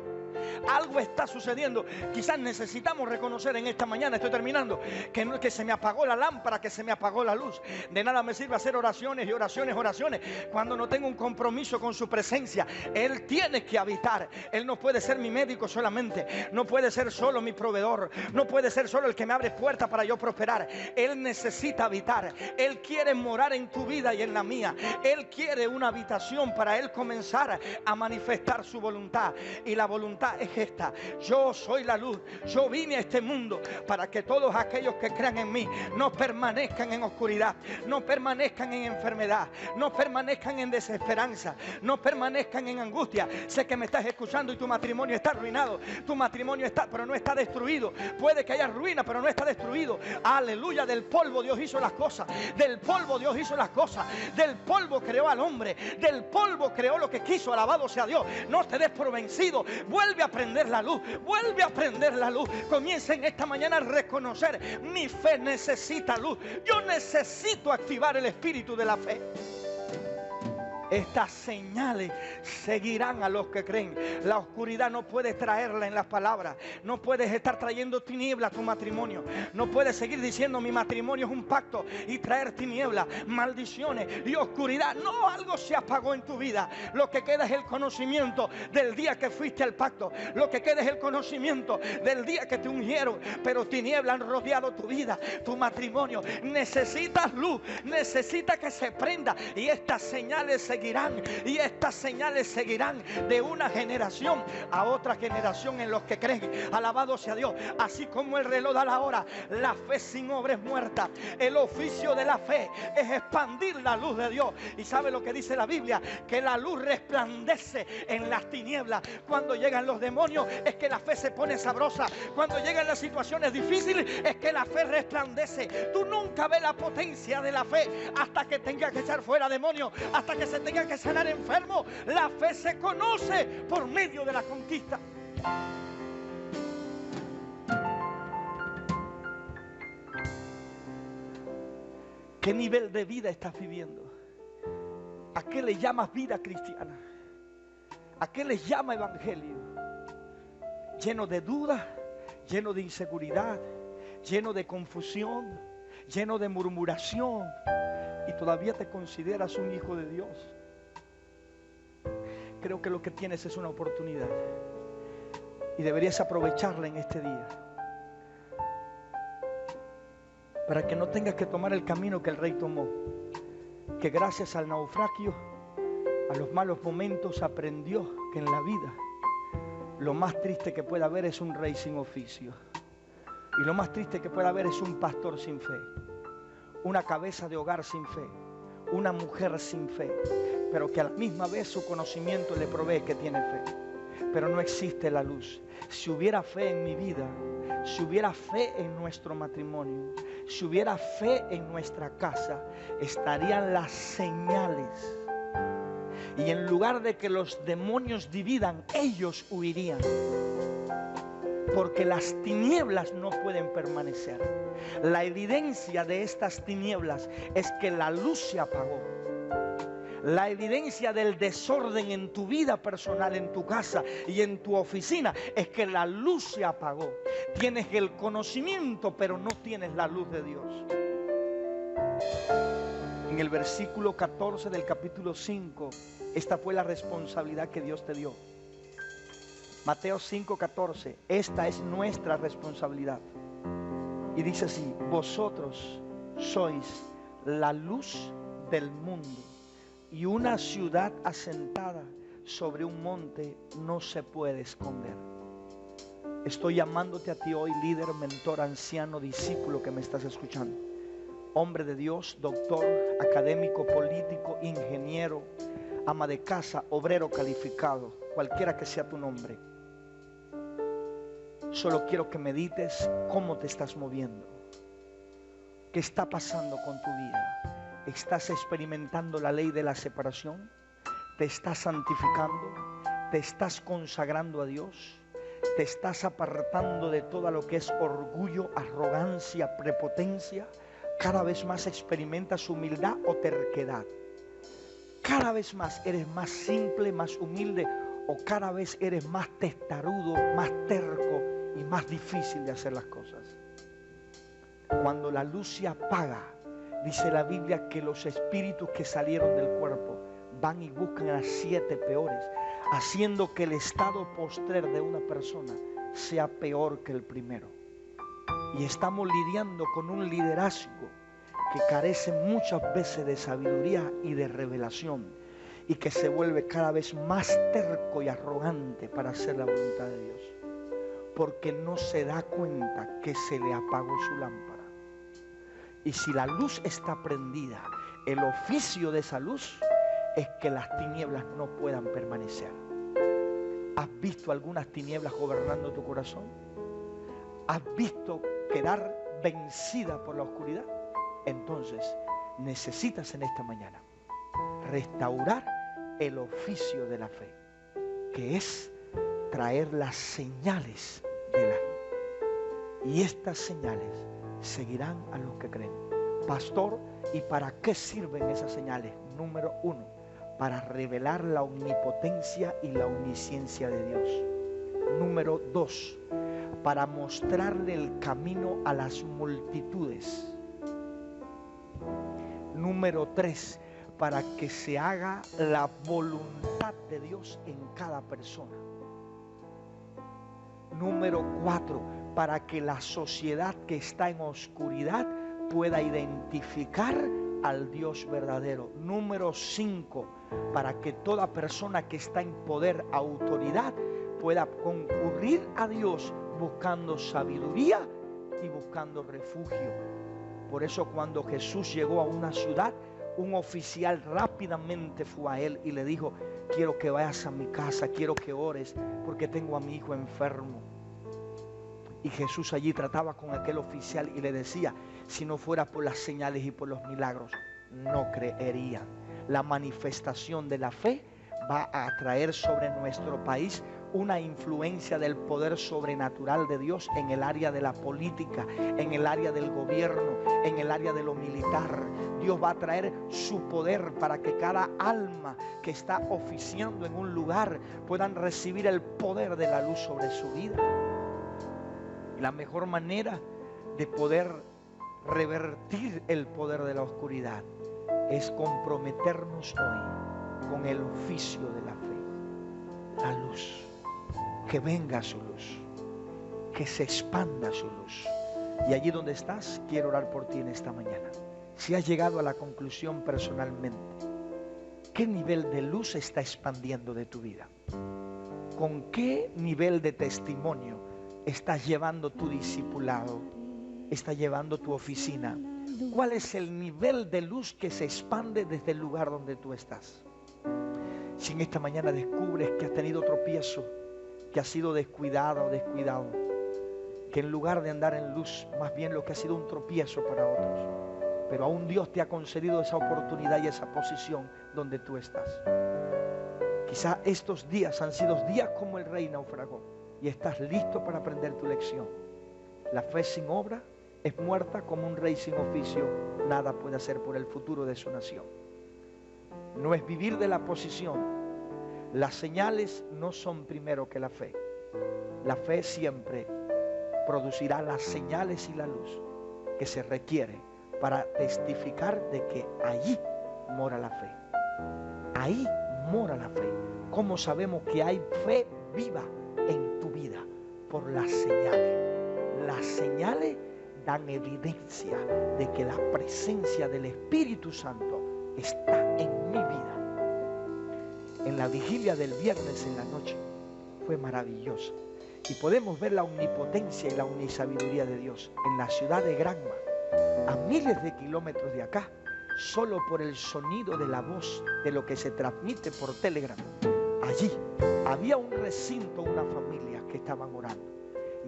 Algo está sucediendo. Quizás necesitamos reconocer en esta mañana, estoy terminando, que no es que se me apagó la lámpara, que se me apagó la luz. De nada me sirve hacer oraciones y oraciones, cuando no tengo un compromiso con su presencia. Él tiene que habitar. Él no puede ser mi médico solamente, no puede ser solo mi proveedor, no puede ser solo el que me abre puertas para yo prosperar. Él necesita habitar. Él quiere morar en tu vida y en la mía. Él quiere una habitación para Él comenzar a manifestar su voluntad. Y la voluntad es esta: yo soy la luz. Yo vine a este mundo para que todos aquellos que crean en mí no permanezcan en oscuridad, no permanezcan en enfermedad, no permanezcan en desesperanza, no permanezcan en angustia. Sé que me estás escuchando y tu matrimonio está arruinado. Tu matrimonio está, pero no está destruido. Puede que haya ruina, pero no está destruido. Aleluya. Del polvo Dios hizo las cosas. Del polvo Dios hizo las cosas. Del polvo creó al hombre. Del polvo creó lo que quiso. Alabado sea Dios. No te des por vencido. Vuelve a prender la luz. Vuelve a prender la luz. Comienza en esta mañana a reconocer: mi fe necesita luz. Yo necesito activar el espíritu de la fe. Estas señales seguirán a los que creen. La oscuridad no puedes traerla en las palabras. No puedes estar trayendo tiniebla a tu matrimonio. No puedes seguir diciendo: mi matrimonio es un pacto, y traer tiniebla, maldiciones y oscuridad. No, algo se apagó en tu vida. Lo que queda es el conocimiento del día que fuiste al pacto. Lo que queda es el conocimiento del día que te ungieron. Pero tinieblas han rodeado tu vida, tu matrimonio. Necesitas luz. Necesita que se prenda. Y estas señales seguirán. Y estas señales seguirán de una generación a otra generación en los que creen. Alabado sea Dios. Así como el reloj da la hora, la fe sin obra es muerta. El oficio de la fe es expandir la luz de Dios. Y sabe lo que dice la Biblia: que la luz resplandece en las tinieblas. Cuando llegan los demonios es que la fe se pone sabrosa. Cuando llegan las situaciones difíciles es que la fe resplandece. Tú nunca ves la potencia de la fe hasta que tenga que echar fuera demonios, hasta que se tenga que sanar enfermo. La fe se conoce por medio de la conquista. ¿Qué nivel de vida estás viviendo? ¿A qué le llamas vida cristiana? ¿A qué le llama evangelio? Lleno de dudas, lleno de inseguridad, lleno de confusión, lleno de murmuración, y todavía te consideras un hijo de Dios. Creo que lo que tienes es una oportunidad y deberías aprovecharla en este día, para que no tengas que tomar el camino que el rey tomó, que gracias al naufragio, a los malos momentos, aprendió que en la vida lo más triste que puede haber es un rey sin oficio, y lo más triste que puede haber es un pastor sin fe, una cabeza de hogar sin fe, una mujer sin fe, pero que a la misma vez su conocimiento le provee que tiene fe. Pero no existe la luz. Si hubiera fe en mi vida, si hubiera fe en nuestro matrimonio, si hubiera fe en nuestra casa, estarían las señales. Y en lugar de que los demonios dividan, ellos huirían. Porque las tinieblas no pueden permanecer. La evidencia de estas tinieblas es que la luz se apagó. La evidencia del desorden en tu vida personal, en tu casa y en tu oficina, es que la luz se apagó. Tienes el conocimiento, pero no tienes la luz de Dios. En el versículo 14 del capítulo 5, esta fue la responsabilidad que Dios te dio. Mateo 5:14, esta es nuestra responsabilidad. Y dice así: vosotros sois la luz del mundo, y una ciudad asentada sobre un monte no se puede esconder. Estoy llamándote a ti hoy, líder, mentor, anciano, discípulo que me estás escuchando. Hombre de Dios, doctor, académico, político, ingeniero, ama de casa, obrero calificado, cualquiera que sea tu nombre. Solo quiero que medites cómo te estás moviendo. ¿Qué está pasando con tu vida? ¿Estás experimentando la ley de la separación? ¿Te estás santificando? ¿Te estás consagrando a Dios? ¿Te estás apartando de todo lo que es orgullo, arrogancia, prepotencia? ¿Cada vez más experimentas humildad o terquedad? ¿Cada vez más eres más simple, más humilde, ¿O cada vez eres más testarudo, más terco y más difícil de hacer las cosas? Cuando la luz se apaga, dice la Biblia que los espíritus que salieron del cuerpo van y buscan a las 7 peores, haciendo que el estado postrer de una persona sea peor que el primero. Y estamos lidiando con un liderazgo que carece muchas veces de sabiduría y de revelación, y que se vuelve cada vez más terco y arrogante para hacer la voluntad de Dios, porque no se da cuenta que se le apagó su lámpara. Y si la luz está prendida, el oficio de esa luz es que las tinieblas no puedan permanecer. ¿Has visto algunas tinieblas gobernando tu corazón? ¿Has visto quedar vencida por la oscuridad? Entonces necesitas en esta mañana restaurar el oficio de la fe, que es traer las señales de la fe. Y estas señales seguirán a los que creen. Pastor, ¿y para qué sirven esas señales? Número 1, para revelar la omnipotencia y la omnisciencia de Dios. Número 2, para mostrarle el camino a las multitudes. Número 3, para que se haga la voluntad de Dios en cada persona. Número 4, para que la sociedad que está en oscuridad pueda identificar al Dios verdadero. Número 5, para que toda persona que está en poder, autoridad, pueda concurrir a Dios buscando sabiduría y buscando refugio. Por eso cuando Jesús llegó a una ciudad, un oficial rápidamente fue a él y le dijo: quiero que vayas a mi casa, quiero que ores porque tengo a mi hijo enfermo. Y Jesús allí trataba con aquel oficial y le decía: si no fuera por las señales y por los milagros, no creerían. La manifestación de la fe va a traer sobre nuestro país una influencia del poder sobrenatural de Dios en el área de la política, en el área del gobierno, en el área de lo militar. Dios va a traer su poder para que cada alma que está oficiando en un lugar puedan recibir el poder de la luz sobre su vida. La mejor manera de poder revertir el poder de la oscuridad es comprometernos hoy con el oficio de la fe, la luz. Que venga su luz, que se expanda su luz. Y allí donde estás, quiero orar por ti en esta mañana. Si has llegado a la conclusión personalmente, ¿qué nivel de luz está expandiendo de tu vida? ¿Con qué nivel de testimonio estás llevando tu discipulado? ¿Estás llevando tu oficina? ¿Cuál es el nivel de luz que se expande desde el lugar donde tú estás? Si en esta mañana descubres que has tenido tropiezo, que has sido descuidado o descuidado, que en lugar de andar en luz, más bien lo que ha sido un tropiezo para otros, pero aún Dios te ha concedido esa oportunidad y esa posición donde tú estás. Quizá estos días han sido días como el rey naufragó y estás listo para aprender tu lección. La fe sin obra es muerta, como un rey sin oficio nada puede hacer por el futuro de su nación. No es vivir de la posición. Las señales no son primero que la fe. La fe siempre producirá las señales y la luz que se requiere para testificar de que allí mora la fe. Ahí mora la fe. ¿Cómo sabemos que hay fe viva en tu vida? Por las señales. Las señales dan evidencia de que la presencia del Espíritu Santo está en mi vida. En la vigilia del viernes en la noche fue maravilloso. Y podemos ver la omnipotencia y la omnisabiduría de Dios en la ciudad de Granma, a miles de kilómetros de acá, solo por el sonido de la voz de lo que se transmite por Telegram. Allí había un recinto, una familia que estaban orando.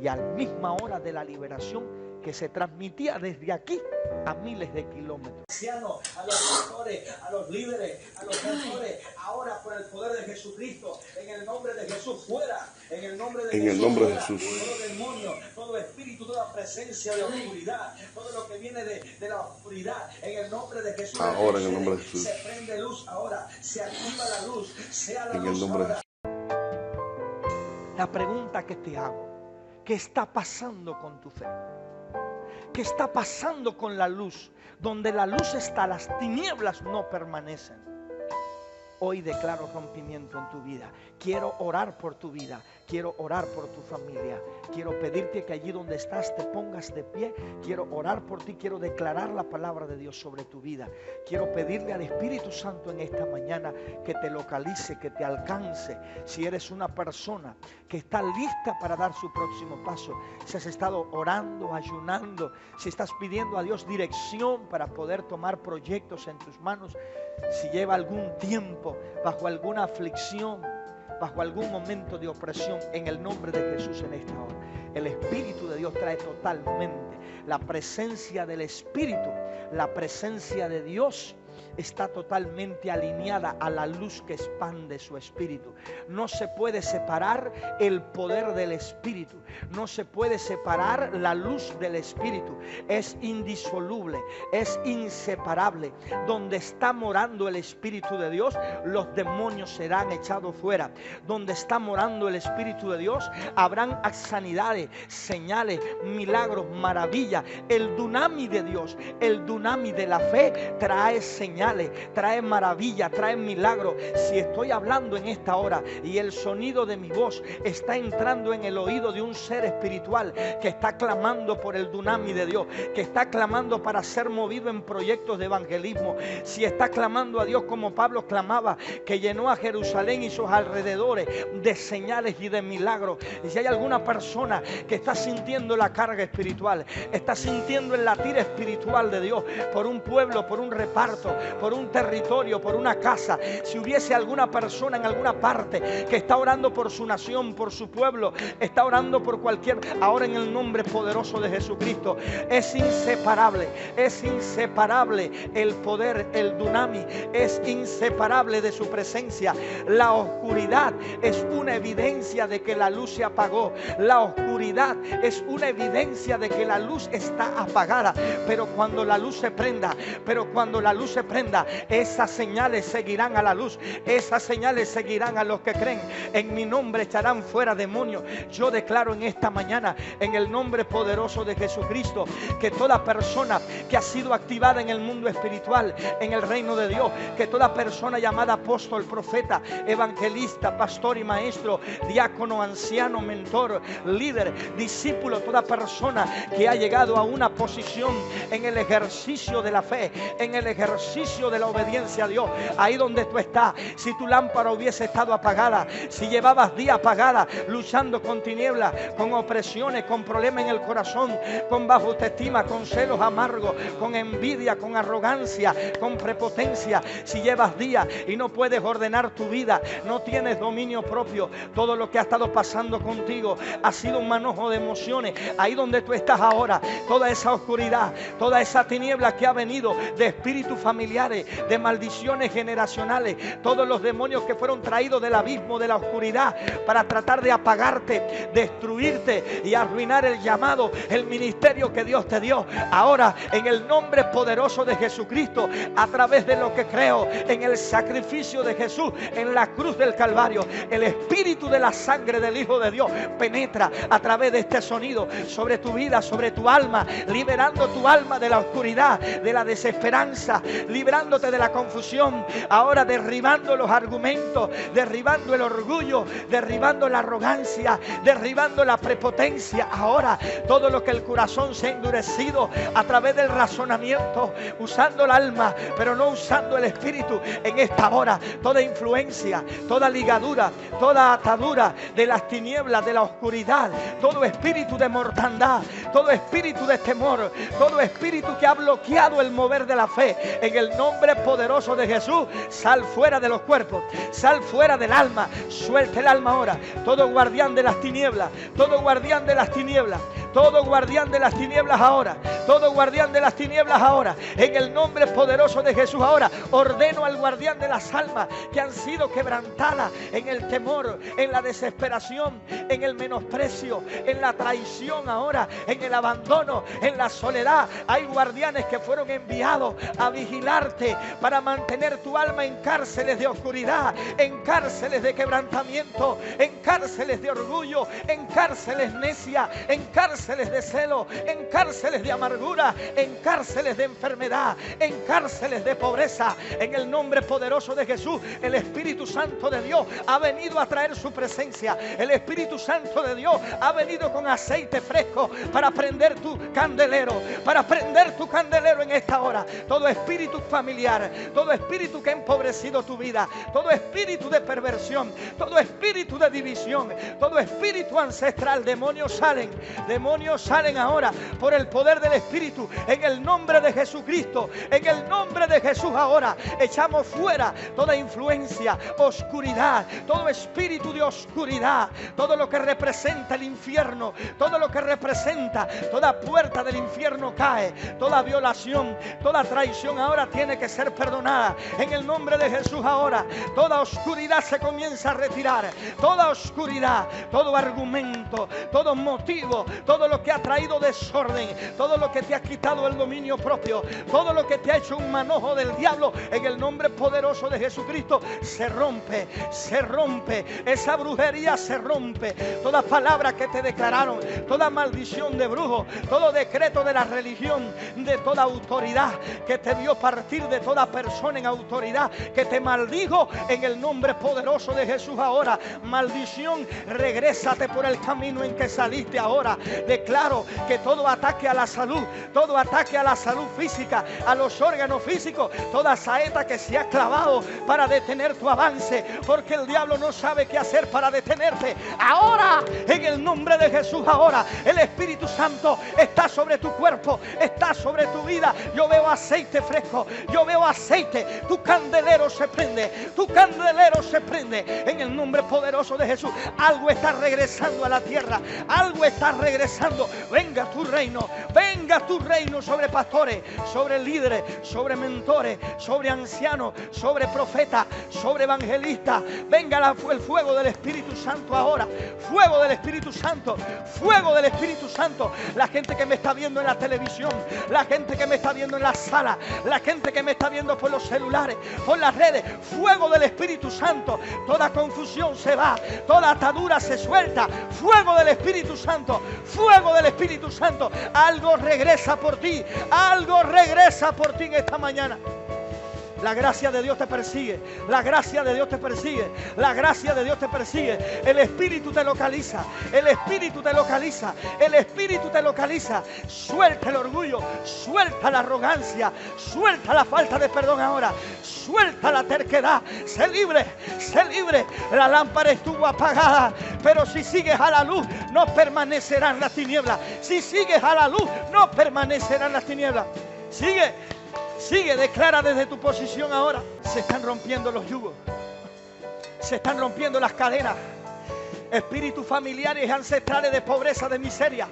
Y a la misma hora de la liberación que se transmitía desde aquí a miles de kilómetros. A los pastores, a los líderes, a los pastores, ahora por el poder de Jesucristo, en el nombre de Jesús, fuera, en el nombre de Jesús, todo demonio, todo espíritu, toda presencia de oscuridad, todo lo que viene de la oscuridad, en el nombre de Jesús. Ahora, en el nombre de Jesús. Se prende luz ahora, se activa la luz, sea la en luz el nombre ahora. de Jesús. La pregunta que te hago: ¿qué está pasando con tu fe? ¿Qué está pasando con la luz? Donde la luz está, las tinieblas no permanecen. Hoy declaro rompimiento en tu vida. Quiero orar por tu vida. Quiero orar por tu familia. Quiero pedirte que allí donde estás te pongas de pie. Quiero orar por ti. Quiero declarar la palabra de Dios sobre tu vida. Quiero pedirle al Espíritu Santo en esta mañana que te localice, que te alcance. Si eres una persona que está lista para dar su próximo paso, si has estado orando, ayunando, si estás pidiendo a Dios dirección para poder tomar proyectos en tus manos, si lleva algún tiempo bajo alguna aflicción, bajo algún momento de opresión, en el nombre de Jesús en esta hora, el Espíritu de Dios trae totalmente la presencia del Espíritu. La presencia de Dios está totalmente alineada a la luz que expande su Espíritu. No se puede separar el poder del Espíritu. No se puede separar la luz del Espíritu. Es indisoluble, es inseparable. Donde está morando el Espíritu de Dios, los demonios serán echados fuera. Donde está morando el Espíritu de Dios, habrán sanidades, señales, milagros, maravillas. El dunami de Dios, el dunami de la fe trae señales, trae maravilla, trae milagro. Si estoy hablando en esta hora y el sonido de mi voz está entrando en el oído de un ser espiritual que está clamando por el dunami de Dios, que está clamando para ser movido en proyectos de evangelismo, si está clamando a Dios como Pablo clamaba, que llenó a Jerusalén y sus alrededores de señales y de milagros, y si hay alguna persona que está sintiendo la carga espiritual, está sintiendo el latir espiritual de Dios por un pueblo, por un reparto, por un territorio, por una casa, si hubiese alguna persona en alguna parte que está orando por su nación, por su pueblo, está orando por cualquier, ahora en el nombre poderoso de Jesucristo, es inseparable el poder, el dunami, es inseparable de su presencia. La oscuridad es una evidencia de que la luz se apagó. La oscuridad es una evidencia de que la luz está apagada. Pero cuando la luz se prenda, esas señales seguirán a la luz. Esas señales seguirán a los que creen. En mi nombre echarán fuera demonios. Yo declaro en esta mañana, en el nombre poderoso de Jesucristo, que toda persona que ha sido activada en el mundo espiritual, en el reino de Dios, que toda persona llamada apóstol, profeta, evangelista, pastor y maestro, diácono, anciano, mentor, líder, discípulo, toda persona que ha llegado a una posición en el ejercicio de la fe, en el ejercicio de la obediencia a Dios, ahí donde tú estás, si tu lámpara hubiese estado apagada, si llevabas días apagada, luchando con tinieblas, con opresiones, con problemas en el corazón, con baja autoestima, con celos amargos, con envidia, con arrogancia, con prepotencia, si llevas días y no puedes ordenar tu vida, no tienes dominio propio, todo lo que ha estado pasando contigo ha sido un manojo de emociones, ahí donde tú estás ahora, toda esa oscuridad, toda esa tiniebla que ha venido de espíritus familiares, de maldiciones generacionales, todos los demonios que fueron traídos del abismo de la oscuridad para tratar de apagarte, destruirte y arruinar el llamado, el ministerio que Dios te dio. Ahora, en el nombre poderoso de Jesucristo, a través de lo que creo en el sacrificio de Jesús en la cruz del Calvario, el espíritu de la sangre del Hijo de Dios penetra a través de este sonido sobre tu vida, sobre tu alma, liberando tu alma de la oscuridad, de la desesperanza, librándote de la confusión, ahora derribando los argumentos, derribando el orgullo, derribando la arrogancia, derribando la prepotencia. Ahora todo lo que el corazón se ha endurecido a través del razonamiento, usando el alma pero no usando el espíritu, en esta hora toda influencia, toda ligadura, toda atadura de las tinieblas, de la oscuridad, todo espíritu de mortandad, todo espíritu de temor, todo espíritu que ha bloqueado el mover de la fe, en el nombre poderoso de Jesús, sal fuera de los cuerpos, sal fuera del alma, suelta el alma ahora, todo guardián de las tinieblas, todo guardián de las tinieblas, todo guardián de las tinieblas ahora, todo guardián de las tinieblas ahora, en el nombre poderoso de Jesús ahora, ordeno al guardián de las almas que han sido quebrantadas en el temor, en la desesperación, en el menosprecio, en la traición ahora, en el abandono, en la soledad. Hay guardianes que fueron enviados a vigilarte para mantener tu alma en cárceles de oscuridad, en cárceles de quebrantamiento, en cárceles de orgullo, en cárceles necias, en cárceles de celo, en cárceles de amargura, en cárceles de enfermedad, en cárceles de pobreza. En el nombre poderoso de Jesús, el Espíritu Santo de Dios ha venido a traer su presencia. El Espíritu Santo de Dios ha venido con aceite fresco para prender tu candelero, para prender tu candelero en esta hora. Todo espíritu familiar, todo espíritu que ha empobrecido tu vida, todo espíritu de perversión, todo espíritu de división, todo espíritu ancestral, demonios salen ahora por el poder del Espíritu, en el nombre de Jesucristo. En el nombre de Jesús ahora echamos fuera toda influencia, oscuridad, todo espíritu de oscuridad, todo lo que representa el infierno, todo lo que representa, toda puerta del infierno cae, toda violación, toda traición ahora tiene que ser perdonada. En el nombre de Jesús ahora, toda oscuridad se comienza a retirar, toda oscuridad, todo argumento, todo motivo, todo lo que ha traído desorden, todo lo que te ha quitado el dominio propio, todo lo que te ha hecho un manojo del diablo, en el nombre poderoso de Jesucristo se rompe, esa brujería se rompe. Toda palabra que te declararon, toda maldición de brujo, todo decreto de la religión, de toda autoridad que te vio partir de toda persona en autoridad, que te maldijo, en el nombre poderoso de Jesús ahora, maldición, regrésate por el camino en que saliste ahora. Declaro que todo ataque a la salud, todo ataque a la salud física, a los órganos físicos, toda saeta que se ha clavado para detener tu avance, porque el diablo no sabe qué hacer para detenerte. Ahora, en el nombre de Jesús ahora, el Espíritu Santo está sobre tu cuerpo, está sobre tu vida. Yo veo aceite fresco, yo veo aceite. Tu candelero se prende, tu candelero se prende en el nombre poderoso de Jesús. Algo está regresando a la tierra, algo está regresando. Venga tu reino sobre pastores, sobre líderes, sobre mentores, sobre ancianos, sobre profetas, sobre evangelistas. Venga el fuego del Espíritu Santo ahora, fuego del Espíritu Santo, fuego del Espíritu Santo. La gente que me está viendo en la televisión, la gente que me está viendo en la sala, la gente que me está viendo por los celulares, por las redes, fuego del Espíritu Santo. Toda confusión se va, toda atadura se suelta. Fuego del Espíritu Santo, fuego del Espíritu Santo. Algo regresa por ti, algo regresa por ti en esta mañana. La gracia de Dios te persigue, la gracia de Dios te persigue, la gracia de Dios te persigue. El Espíritu te localiza, el Espíritu te localiza, el Espíritu te localiza. Suelta el orgullo, suelta la arrogancia, suelta la falta de perdón ahora, suelta la terquedad. Sé libre, sé libre. La lámpara estuvo apagada, pero si sigues a la luz no permanecerán las tinieblas. Si sigues a la luz no permanecerán las tinieblas. Sigue, declara desde tu posición ahora. Se están rompiendo los yugos, se están rompiendo las cadenas, espíritus familiares y ancestrales de pobreza, de miseria.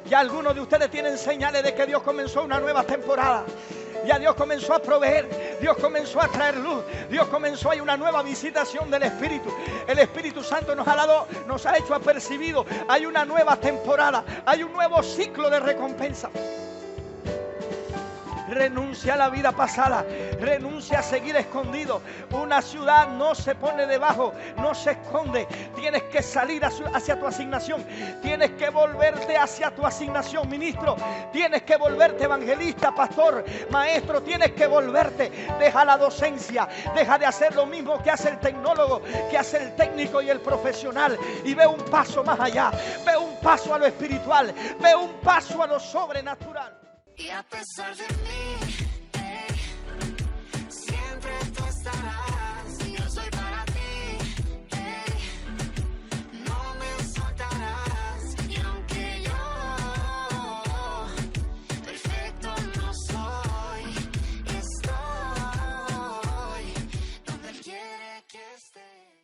Ya algunos de ustedes tienen señales de que Dios comenzó una nueva temporada. Ya Dios comenzó a proveer, Dios comenzó a traer luz, Dios comenzó, hay una nueva visitación del Espíritu. El Espíritu Santo nos ha hecho apercibido. Hay una nueva temporada, hay un nuevo ciclo de recompensa. Renuncia a la vida pasada, renuncia a seguir escondido. Una ciudad no se pone debajo, no se esconde. Tienes que salir hacia tu asignación, tienes que volverte hacia tu asignación, ministro. Tienes que volverte evangelista, pastor, maestro. Tienes que volverte. Deja la docencia, deja de hacer lo mismo que hace el tecnólogo, que hace el técnico y el profesional, y ve un paso más allá, ve un paso a lo espiritual, ve un paso a lo sobrenatural. Y a pesar de mí